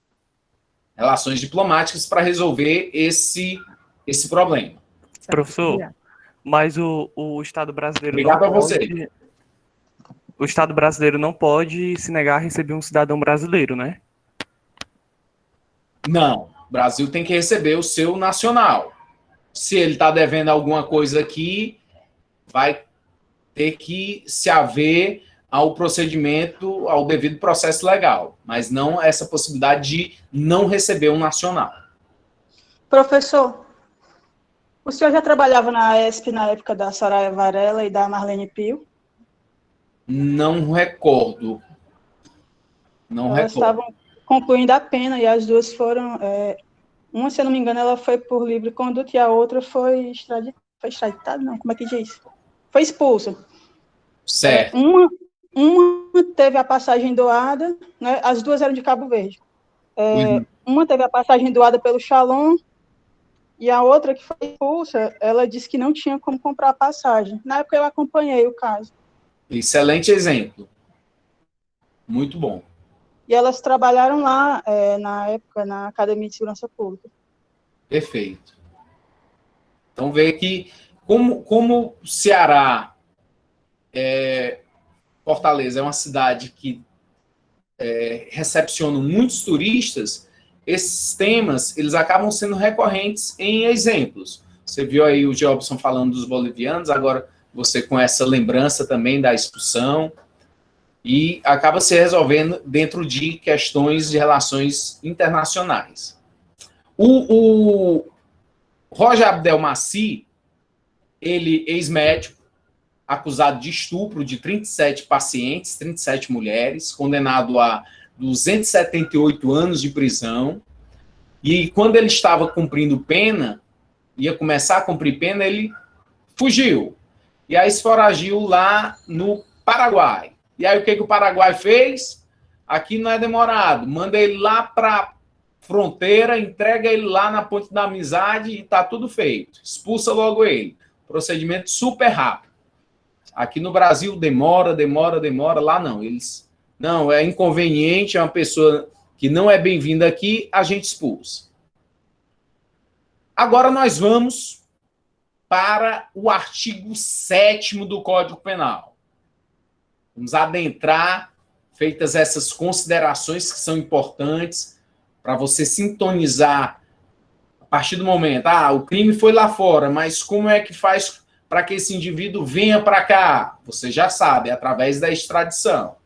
Relações diplomáticas para resolver esse problema. Professor, mas o Estado brasileiro Obrigado não a você. O Estado brasileiro não pode se negar a receber um cidadão brasileiro, né? Não, o Brasil tem que receber o seu nacional. Se ele está devendo alguma coisa aqui, vai ter que se haver ao procedimento, ao devido processo legal, mas não essa possibilidade de não receber um nacional. Professor, o senhor já trabalhava na AESP na época da Soraya Varela e da Marlene Pio? Não recordo. Elas estavam concluindo a pena e as duas foram... uma, se eu não me engano, ela foi por livre conduta e a outra foi extraditada, não, como é que diz? Foi expulsa. Certo. Uma teve a passagem doada, né? As duas eram de Cabo Verde. Uma teve a passagem doada pelo Shalom e a outra, que foi expulsa, ela disse que não tinha como comprar a passagem. Na época eu acompanhei o caso. Excelente exemplo. Muito bom. E elas trabalharam lá, na época, na Academia de Segurança Pública. Perfeito. Então, vê que, como o Ceará, Fortaleza é uma cidade que recepciona muitos turistas, esses temas, eles acabam sendo recorrentes em exemplos. Você viu aí o Jobson falando dos bolivianos, agora você com essa lembrança também da expulsão, e acaba se resolvendo dentro de questões de relações internacionais. O Roger Abdelmaci, ele, ex-médico, acusado de estupro de 37 pacientes, 37 mulheres, condenado a 278 anos de prisão, e quando ele estava cumprindo pena, ia começar a cumprir pena, ele fugiu. E aí se foragiu lá no Paraguai. E aí o que o Paraguai fez? Aqui não é demorado. Manda ele lá para a fronteira, entrega ele lá na Ponte da Amizade e está tudo feito. Expulsa logo ele. Procedimento super rápido. Aqui no Brasil demora. Lá não. Não, é inconveniente, é uma pessoa que não é bem-vinda aqui, a gente expulsa. Agora nós vamos para o artigo 7º do Código Penal. Vamos adentrar, feitas essas considerações que são importantes, para você sintonizar a partir do momento, o crime foi lá fora, mas como é que faz para que esse indivíduo venha para cá? Você já sabe, através da extradição.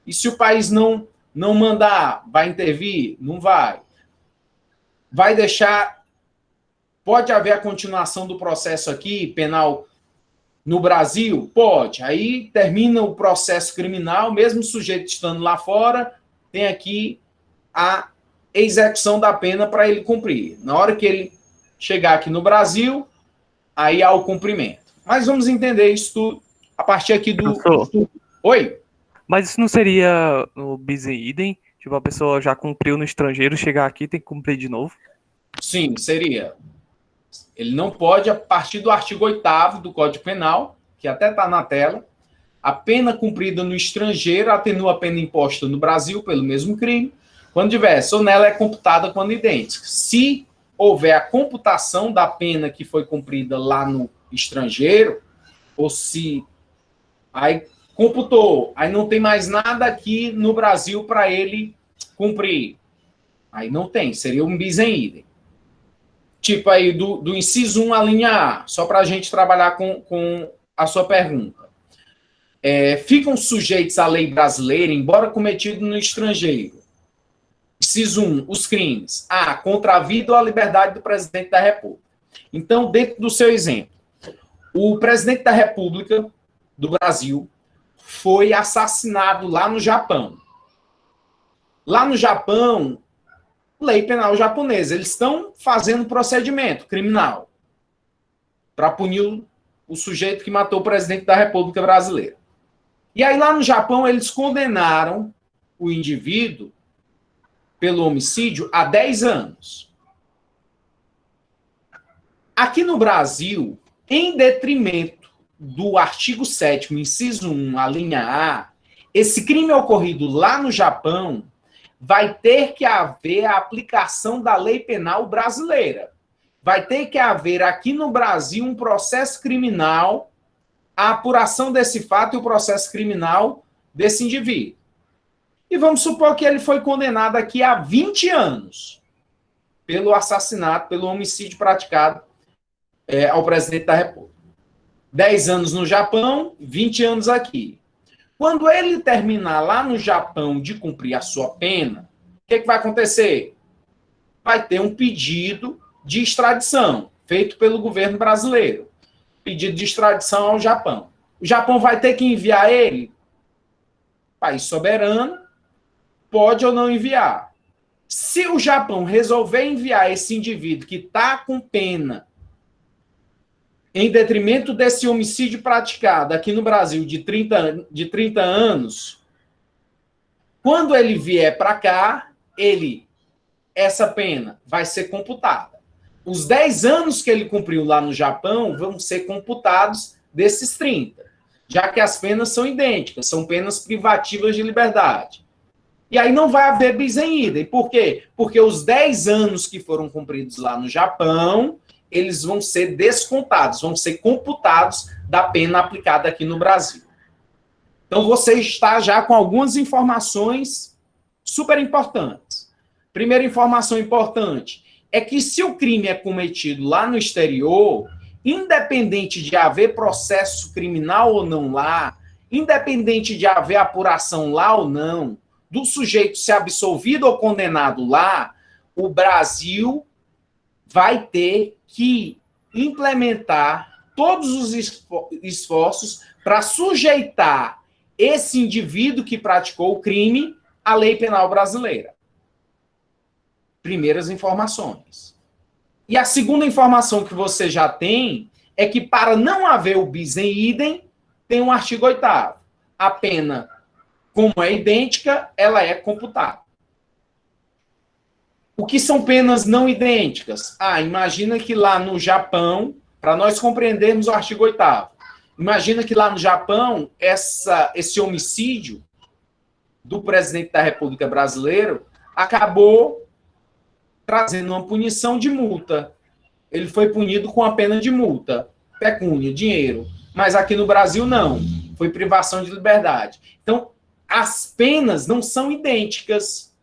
E se o país não mandar, vai intervir? Não vai. Vai deixar... Pode haver a continuação do processo aqui, penal, no Brasil? Pode. Aí termina o processo criminal, mesmo o sujeito estando lá fora, tem aqui a execução da pena para ele cumprir. Na hora que ele chegar aqui no Brasil, aí há o cumprimento. Mas vamos entender isso tudo a partir aqui do... Oi? Mas isso não seria o bis in idem? Tipo, a pessoa já cumpriu no estrangeiro, chegar aqui tem que cumprir de novo? Sim, seria. Ele não pode, a partir do artigo 8º do Código Penal, que até está na tela, a pena cumprida no estrangeiro atenua a pena imposta no Brasil pelo mesmo crime, quando diversa, ou nela é computada quando idêntica. Se houver a computação da pena que foi cumprida lá no estrangeiro, ou se aí computou, aí não tem mais nada aqui no Brasil para ele cumprir. Aí não tem, seria um bis in idem. Tipo aí do inciso 1 à linha A, só para a gente trabalhar com a sua pergunta. Ficam sujeitos à lei brasileira, embora cometido no estrangeiro. Inciso 1, os crimes. A, contra a vida ou a liberdade do presidente da República. Então, dentro do seu exemplo, O presidente da República do Brasil foi assassinado lá no Japão. Lá no Japão, lei penal japonesa, eles estão fazendo procedimento criminal para punir o sujeito que matou o presidente da República Brasileira. E aí lá no Japão eles condenaram o indivíduo pelo homicídio a 10 anos. Aqui no Brasil, em detrimento do artigo 7º, inciso 1, a linha A, esse crime ocorrido lá no Japão vai ter que haver a aplicação da lei penal brasileira. Vai ter que haver aqui no Brasil um processo criminal, a apuração desse fato e o processo criminal desse indivíduo. E vamos supor que ele foi condenado aqui a 20 anos pelo assassinato, pelo homicídio praticado ao presidente da República. 10 anos no Japão, 20 anos aqui. Quando ele terminar lá no Japão de cumprir a sua pena, o que vai acontecer? Vai ter um pedido de extradição feito pelo governo brasileiro. Pedido de extradição ao Japão. O Japão vai ter que enviar ele? País soberano, pode ou não enviar. Se o Japão resolver enviar esse indivíduo que está com pena em detrimento desse homicídio praticado aqui no Brasil de 30 anos, quando ele vier para cá, essa pena vai ser computada. Os 10 anos que ele cumpriu lá no Japão vão ser computados desses 30, já que as penas são idênticas, são penas privativas de liberdade. E aí não vai haver bis em idem. Por quê? Porque os 10 anos que foram cumpridos lá no Japão, eles vão ser descontados, vão ser computados da pena aplicada aqui no Brasil. Então, você está já com algumas informações super importantes. Primeira informação importante é que se o crime é cometido lá no exterior, independente de haver processo criminal ou não lá, independente de haver apuração lá ou não, do sujeito ser absolvido ou condenado lá, o Brasil vai ter que implementar todos os esforços para sujeitar esse indivíduo que praticou o crime à lei penal brasileira. Primeiras informações. E a segunda informação que você já tem é que, para não haver o bis em idem, tem um artigo 8º. A pena, como é idêntica, ela é computada. O que são penas não idênticas? Imagina que lá no Japão, para nós compreendermos o artigo 8º, imagina que lá no Japão, esse homicídio do presidente da República Brasileira acabou trazendo uma punição de multa. Ele foi punido com a pena de multa, pecúnia, dinheiro. Mas aqui no Brasil, não. Foi privação de liberdade. Então, as penas não são idênticas.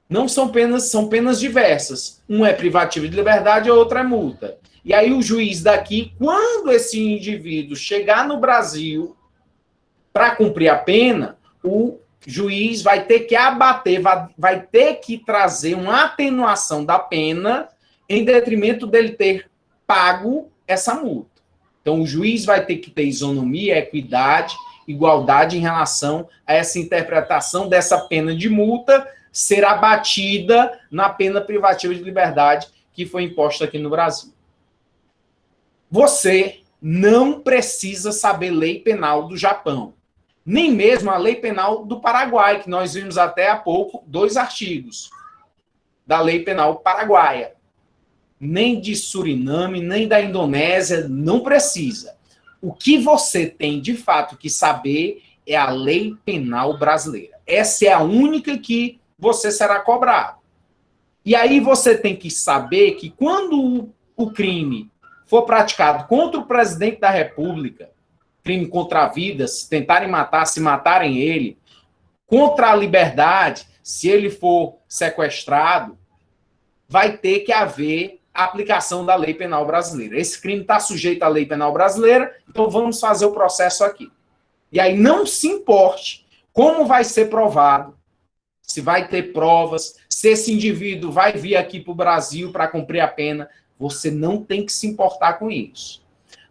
Não são penas, são penas diversas. Um é privativo de liberdade, a outra é multa. E aí o juiz daqui, quando esse indivíduo chegar no Brasil para cumprir a pena, o juiz vai ter que abater, vai ter que trazer uma atenuação da pena em detrimento dele ter pago essa multa. Então o juiz vai ter que ter isonomia, equidade, igualdade em relação a essa interpretação dessa pena de multa ser abatida na pena privativa de liberdade que foi imposta aqui no Brasil. Você não precisa saber lei penal do Japão, nem mesmo a lei penal do Paraguai, que nós vimos até há pouco 2 artigos da lei penal paraguaia. Nem de Suriname, nem da Indonésia, não precisa. O que você tem, de fato, que saber é a lei penal brasileira. Essa é a única que você será cobrado. E aí você tem que saber que quando o crime for praticado contra o presidente da República, crime contra a vida, se tentarem matar, se matarem ele, contra a liberdade, se ele for sequestrado, vai ter que haver a aplicação da lei penal brasileira. Esse crime está sujeito à lei penal brasileira, então vamos fazer o processo aqui. E aí não se importe como vai ser provado, se vai ter provas, se esse indivíduo vai vir aqui para o Brasil para cumprir a pena, Você não tem que se importar com isso.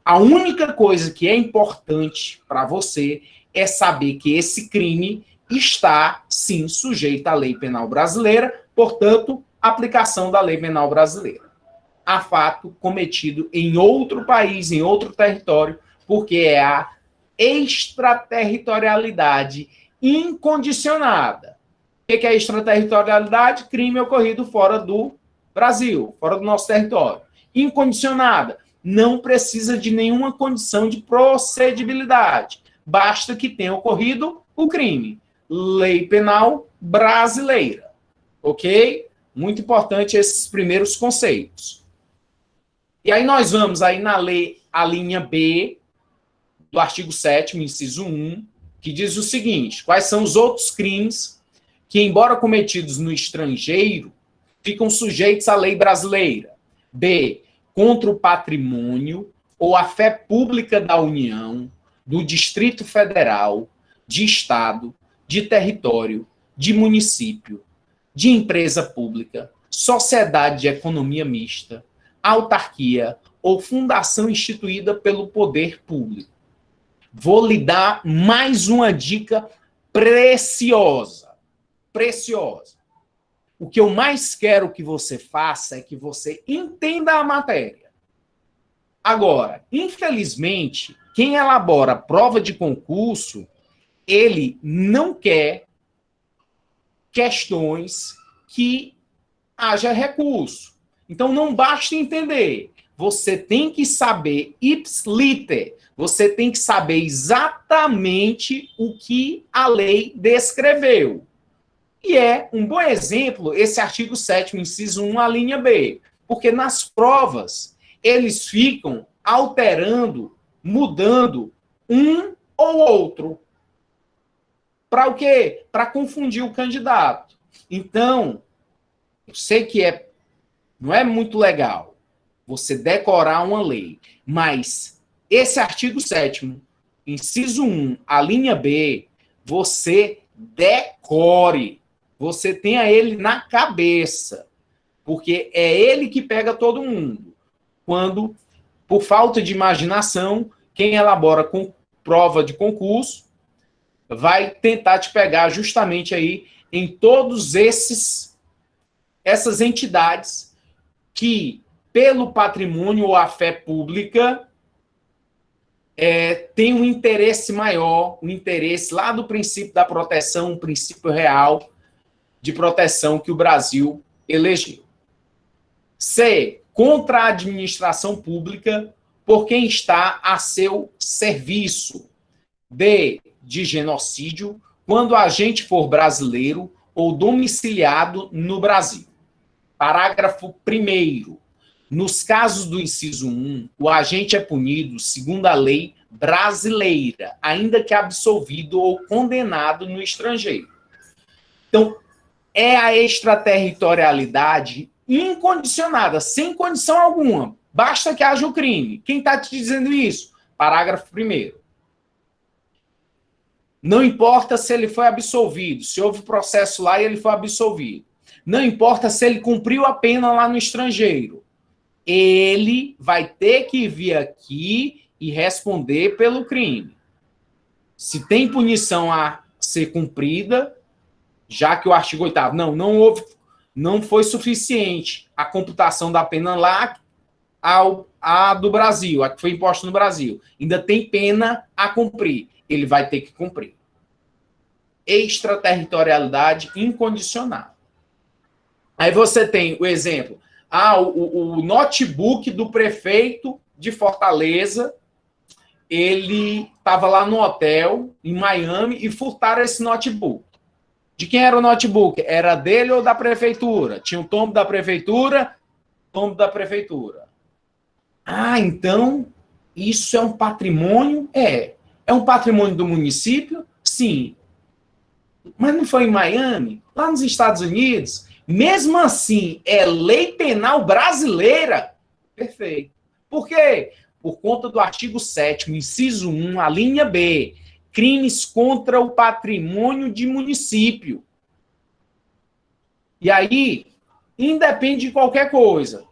A única coisa que é importante para você é saber que esse crime está, sim, sujeito à lei penal brasileira, portanto, aplicação da lei penal brasileira. A fato cometido em outro país, em outro território, porque é a extraterritorialidade incondicionada. O que é extraterritorialidade? Crime ocorrido fora do Brasil, fora do nosso território. Incondicionada. Não precisa de nenhuma condição de procedibilidade. Basta que tenha ocorrido o crime. Lei penal brasileira. Ok? Muito importante esses primeiros conceitos. E aí nós vamos aí na lei, a linha B do artigo 7º, inciso 1, que diz o seguinte: quais são os outros crimes que, embora cometidos no estrangeiro, ficam sujeitos à lei brasileira? B, contra o patrimônio ou a fé pública da União, do Distrito Federal, de Estado, de território, de município, de empresa pública, sociedade de economia mista, autarquia ou fundação instituída pelo poder público. Vou lhe dar mais uma dica preciosa. Preciosa. O que eu mais quero que você faça é que você entenda a matéria. Agora, infelizmente, quem elabora prova de concurso, ele não quer questões que haja recurso. Então, não basta entender. Você tem que saber ipsiliter. Você tem que saber exatamente o que a lei descreveu. E é um bom exemplo esse artigo 7º, inciso 1, a linha B. Porque nas provas, eles ficam alterando, mudando um ou outro. Para o quê? Para confundir o candidato. Então, eu sei que não é muito legal você decorar uma lei, mas esse artigo 7º, inciso 1, a linha B, você decore. Você tenha ele na cabeça, porque é ele que pega todo mundo. Quando, por falta de imaginação, quem elabora com prova de concurso vai tentar te pegar justamente aí em todos essas entidades que, pelo patrimônio ou a fé pública, tem um interesse maior, um interesse lá do princípio da proteção, um princípio real de proteção que o Brasil elegeu. C, contra a administração pública por quem está a seu serviço. D, de genocídio, quando o agente for brasileiro ou domiciliado no Brasil. Parágrafo 1º. Nos casos do inciso 1, o agente é punido segundo a lei brasileira, ainda que absolvido ou condenado no estrangeiro. Então, é a extraterritorialidade incondicionada, sem condição alguma. Basta que haja o crime. Quem está te dizendo isso? Parágrafo 1º. Não importa se ele foi absolvido, se houve processo lá e ele foi absolvido. Não importa se ele cumpriu a pena lá no estrangeiro. Ele vai ter que vir aqui e responder pelo crime. Se tem punição a ser cumprida, já que o artigo 8º, não foi suficiente a computação da pena lá a do Brasil, a que foi imposta no Brasil. Ainda tem pena a cumprir. Ele vai ter que cumprir. Extraterritorialidade incondicional. Aí você tem o exemplo. O notebook do prefeito de Fortaleza, ele estava lá no hotel, em Miami, e furtaram esse notebook. De quem era o notebook? Era dele ou da prefeitura? Tinha o tombo da prefeitura, tombo da prefeitura. Então, isso é um patrimônio? É um patrimônio do município? Sim. Mas não foi em Miami? Lá nos Estados Unidos? Mesmo assim, é lei penal brasileira? Perfeito. Por quê? Por conta do artigo 7º, inciso 1, a linha B. Crimes contra o patrimônio de município. E aí, independe de qualquer coisa.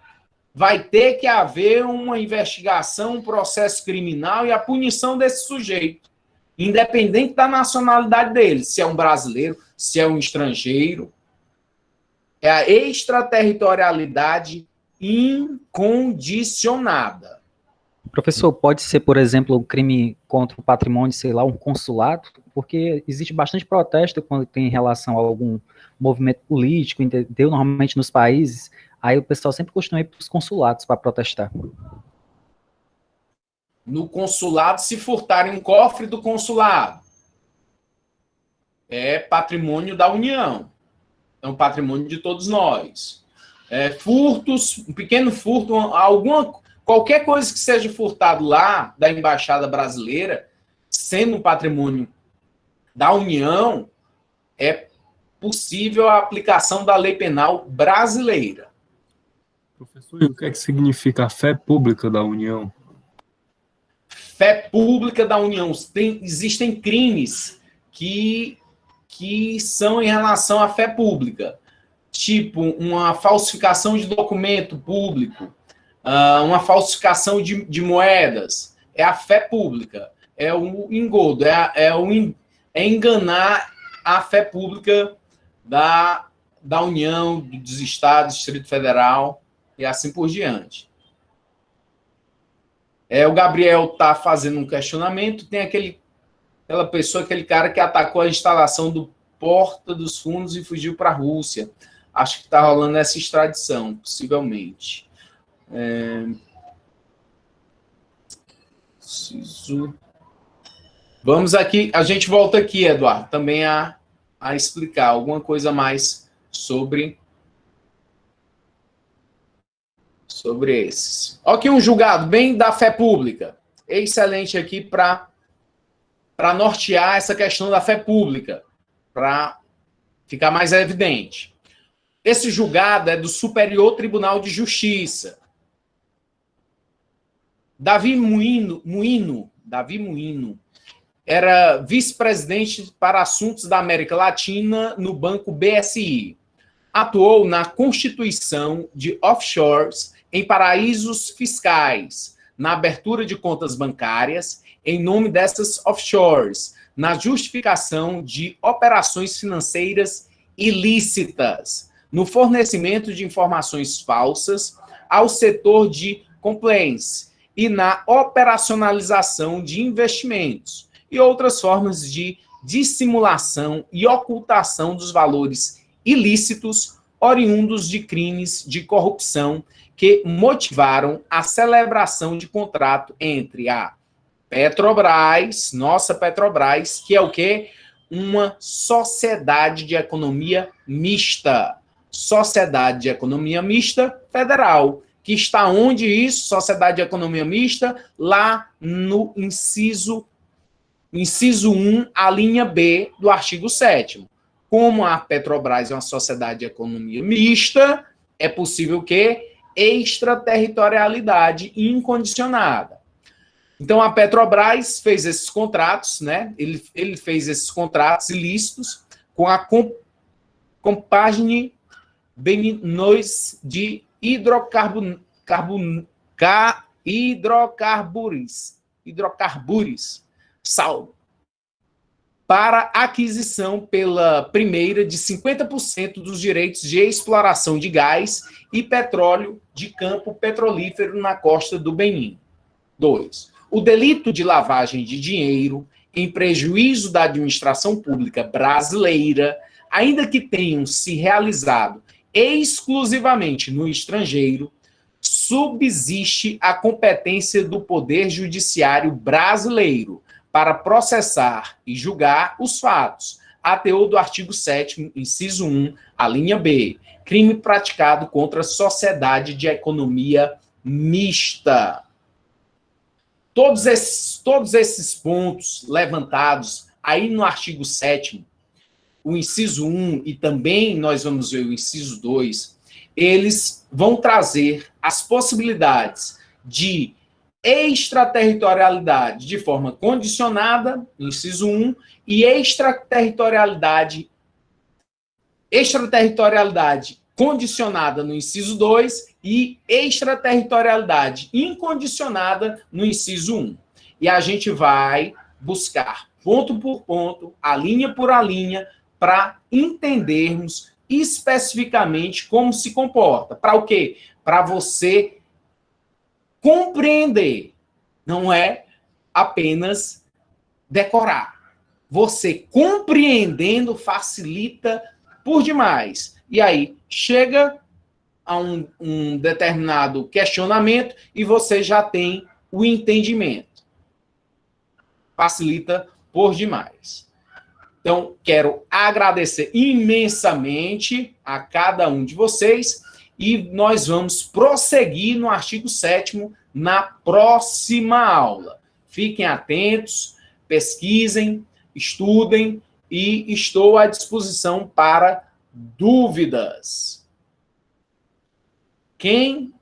vai ter que haver uma investigação, um processo criminal e a punição desse sujeito, independente da nacionalidade dele, se é um brasileiro, se é um estrangeiro. É a extraterritorialidade incondicionada. Professor, pode ser, por exemplo, um crime contra o patrimônio, sei lá, um consulado, porque existe bastante protesto quando tem relação a algum movimento político, entendeu? Normalmente nos países, aí o pessoal sempre costuma ir para os consulados para protestar. No consulado, se furtarem um cofre do consulado, é patrimônio da União, é um patrimônio de todos nós. Furtos, um pequeno furto, qualquer coisa que seja furtado lá da Embaixada Brasileira, sendo um patrimônio da União, é possível a aplicação da lei penal brasileira. Professor, e o que é que significa a fé pública da União? Fé pública da União. Existem crimes que são em relação à fé pública, tipo uma falsificação de documento público, uma falsificação de moedas. É a fé pública, é o engodo, é enganar a fé pública da União, dos Estados, Distrito Federal e assim por diante. O Gabriel está fazendo um questionamento, tem aquela pessoa, aquele cara que atacou a instalação do Porta dos Fundos e fugiu para a Rússia. Acho que está rolando essa extradição, possivelmente. Vamos aqui, a gente volta aqui, Eduardo, também a explicar alguma coisa mais sobre esses. Aqui um julgado bem da fé pública. Excelente aqui para nortear essa questão da fé pública, para ficar mais evidente. Esse julgado é do Superior Tribunal de Justiça. Davi Moinho era vice-presidente para assuntos da América Latina no Banco BSI. Atuou na constituição de offshores em paraísos fiscais, na abertura de contas bancárias em nome dessas offshores, na justificação de operações financeiras ilícitas, no fornecimento de informações falsas ao setor de compliance e na operacionalização de investimentos e outras formas de dissimulação e ocultação dos valores ilícitos oriundos de crimes de corrupção que motivaram a celebração de contrato entre a Petrobras, nossa Petrobras, que é o quê? Uma sociedade de economia mista. Sociedade de economia mista federal. Que está onde isso? Sociedade de economia mista, lá no inciso 1, a linha B do artigo 7º. Como a Petrobras é uma sociedade de economia mista, é possível que extraterritorialidade incondicionada. Então, a Petrobras fez esses contratos, né? Ele fez esses contratos ilícitos com a Compagnie Beninois de hidrocarburos, sal, para aquisição pela primeira de 50% dos direitos de exploração de gás e petróleo de campo petrolífero na costa do Benin. 2. O delito de lavagem de dinheiro em prejuízo da administração pública brasileira, ainda que tenham se realizado exclusivamente no estrangeiro, subsiste a competência do Poder Judiciário brasileiro para processar e julgar os fatos, a teor do artigo 7º, inciso 1, a linha B, crime praticado contra a sociedade de economia mista. Todos esses pontos levantados aí no artigo 7º, o inciso 1 e também nós vamos ver o inciso 2, eles vão trazer as possibilidades de extraterritorialidade de forma condicionada, inciso 1, e extraterritorialidade condicionada no inciso 2 e extraterritorialidade incondicionada no inciso 1. E a gente vai buscar ponto por ponto, a linha por a linha, para entendermos especificamente como se comporta. Para o quê? Para você compreender. Não é apenas decorar. Você compreendendo facilita por demais. E aí, chega a um determinado questionamento e você já tem o entendimento. Facilita por demais. Então, quero agradecer imensamente a cada um de vocês e nós vamos prosseguir no artigo 7º na próxima aula. Fiquem atentos, pesquisem, estudem e estou à disposição para dúvidas. Quem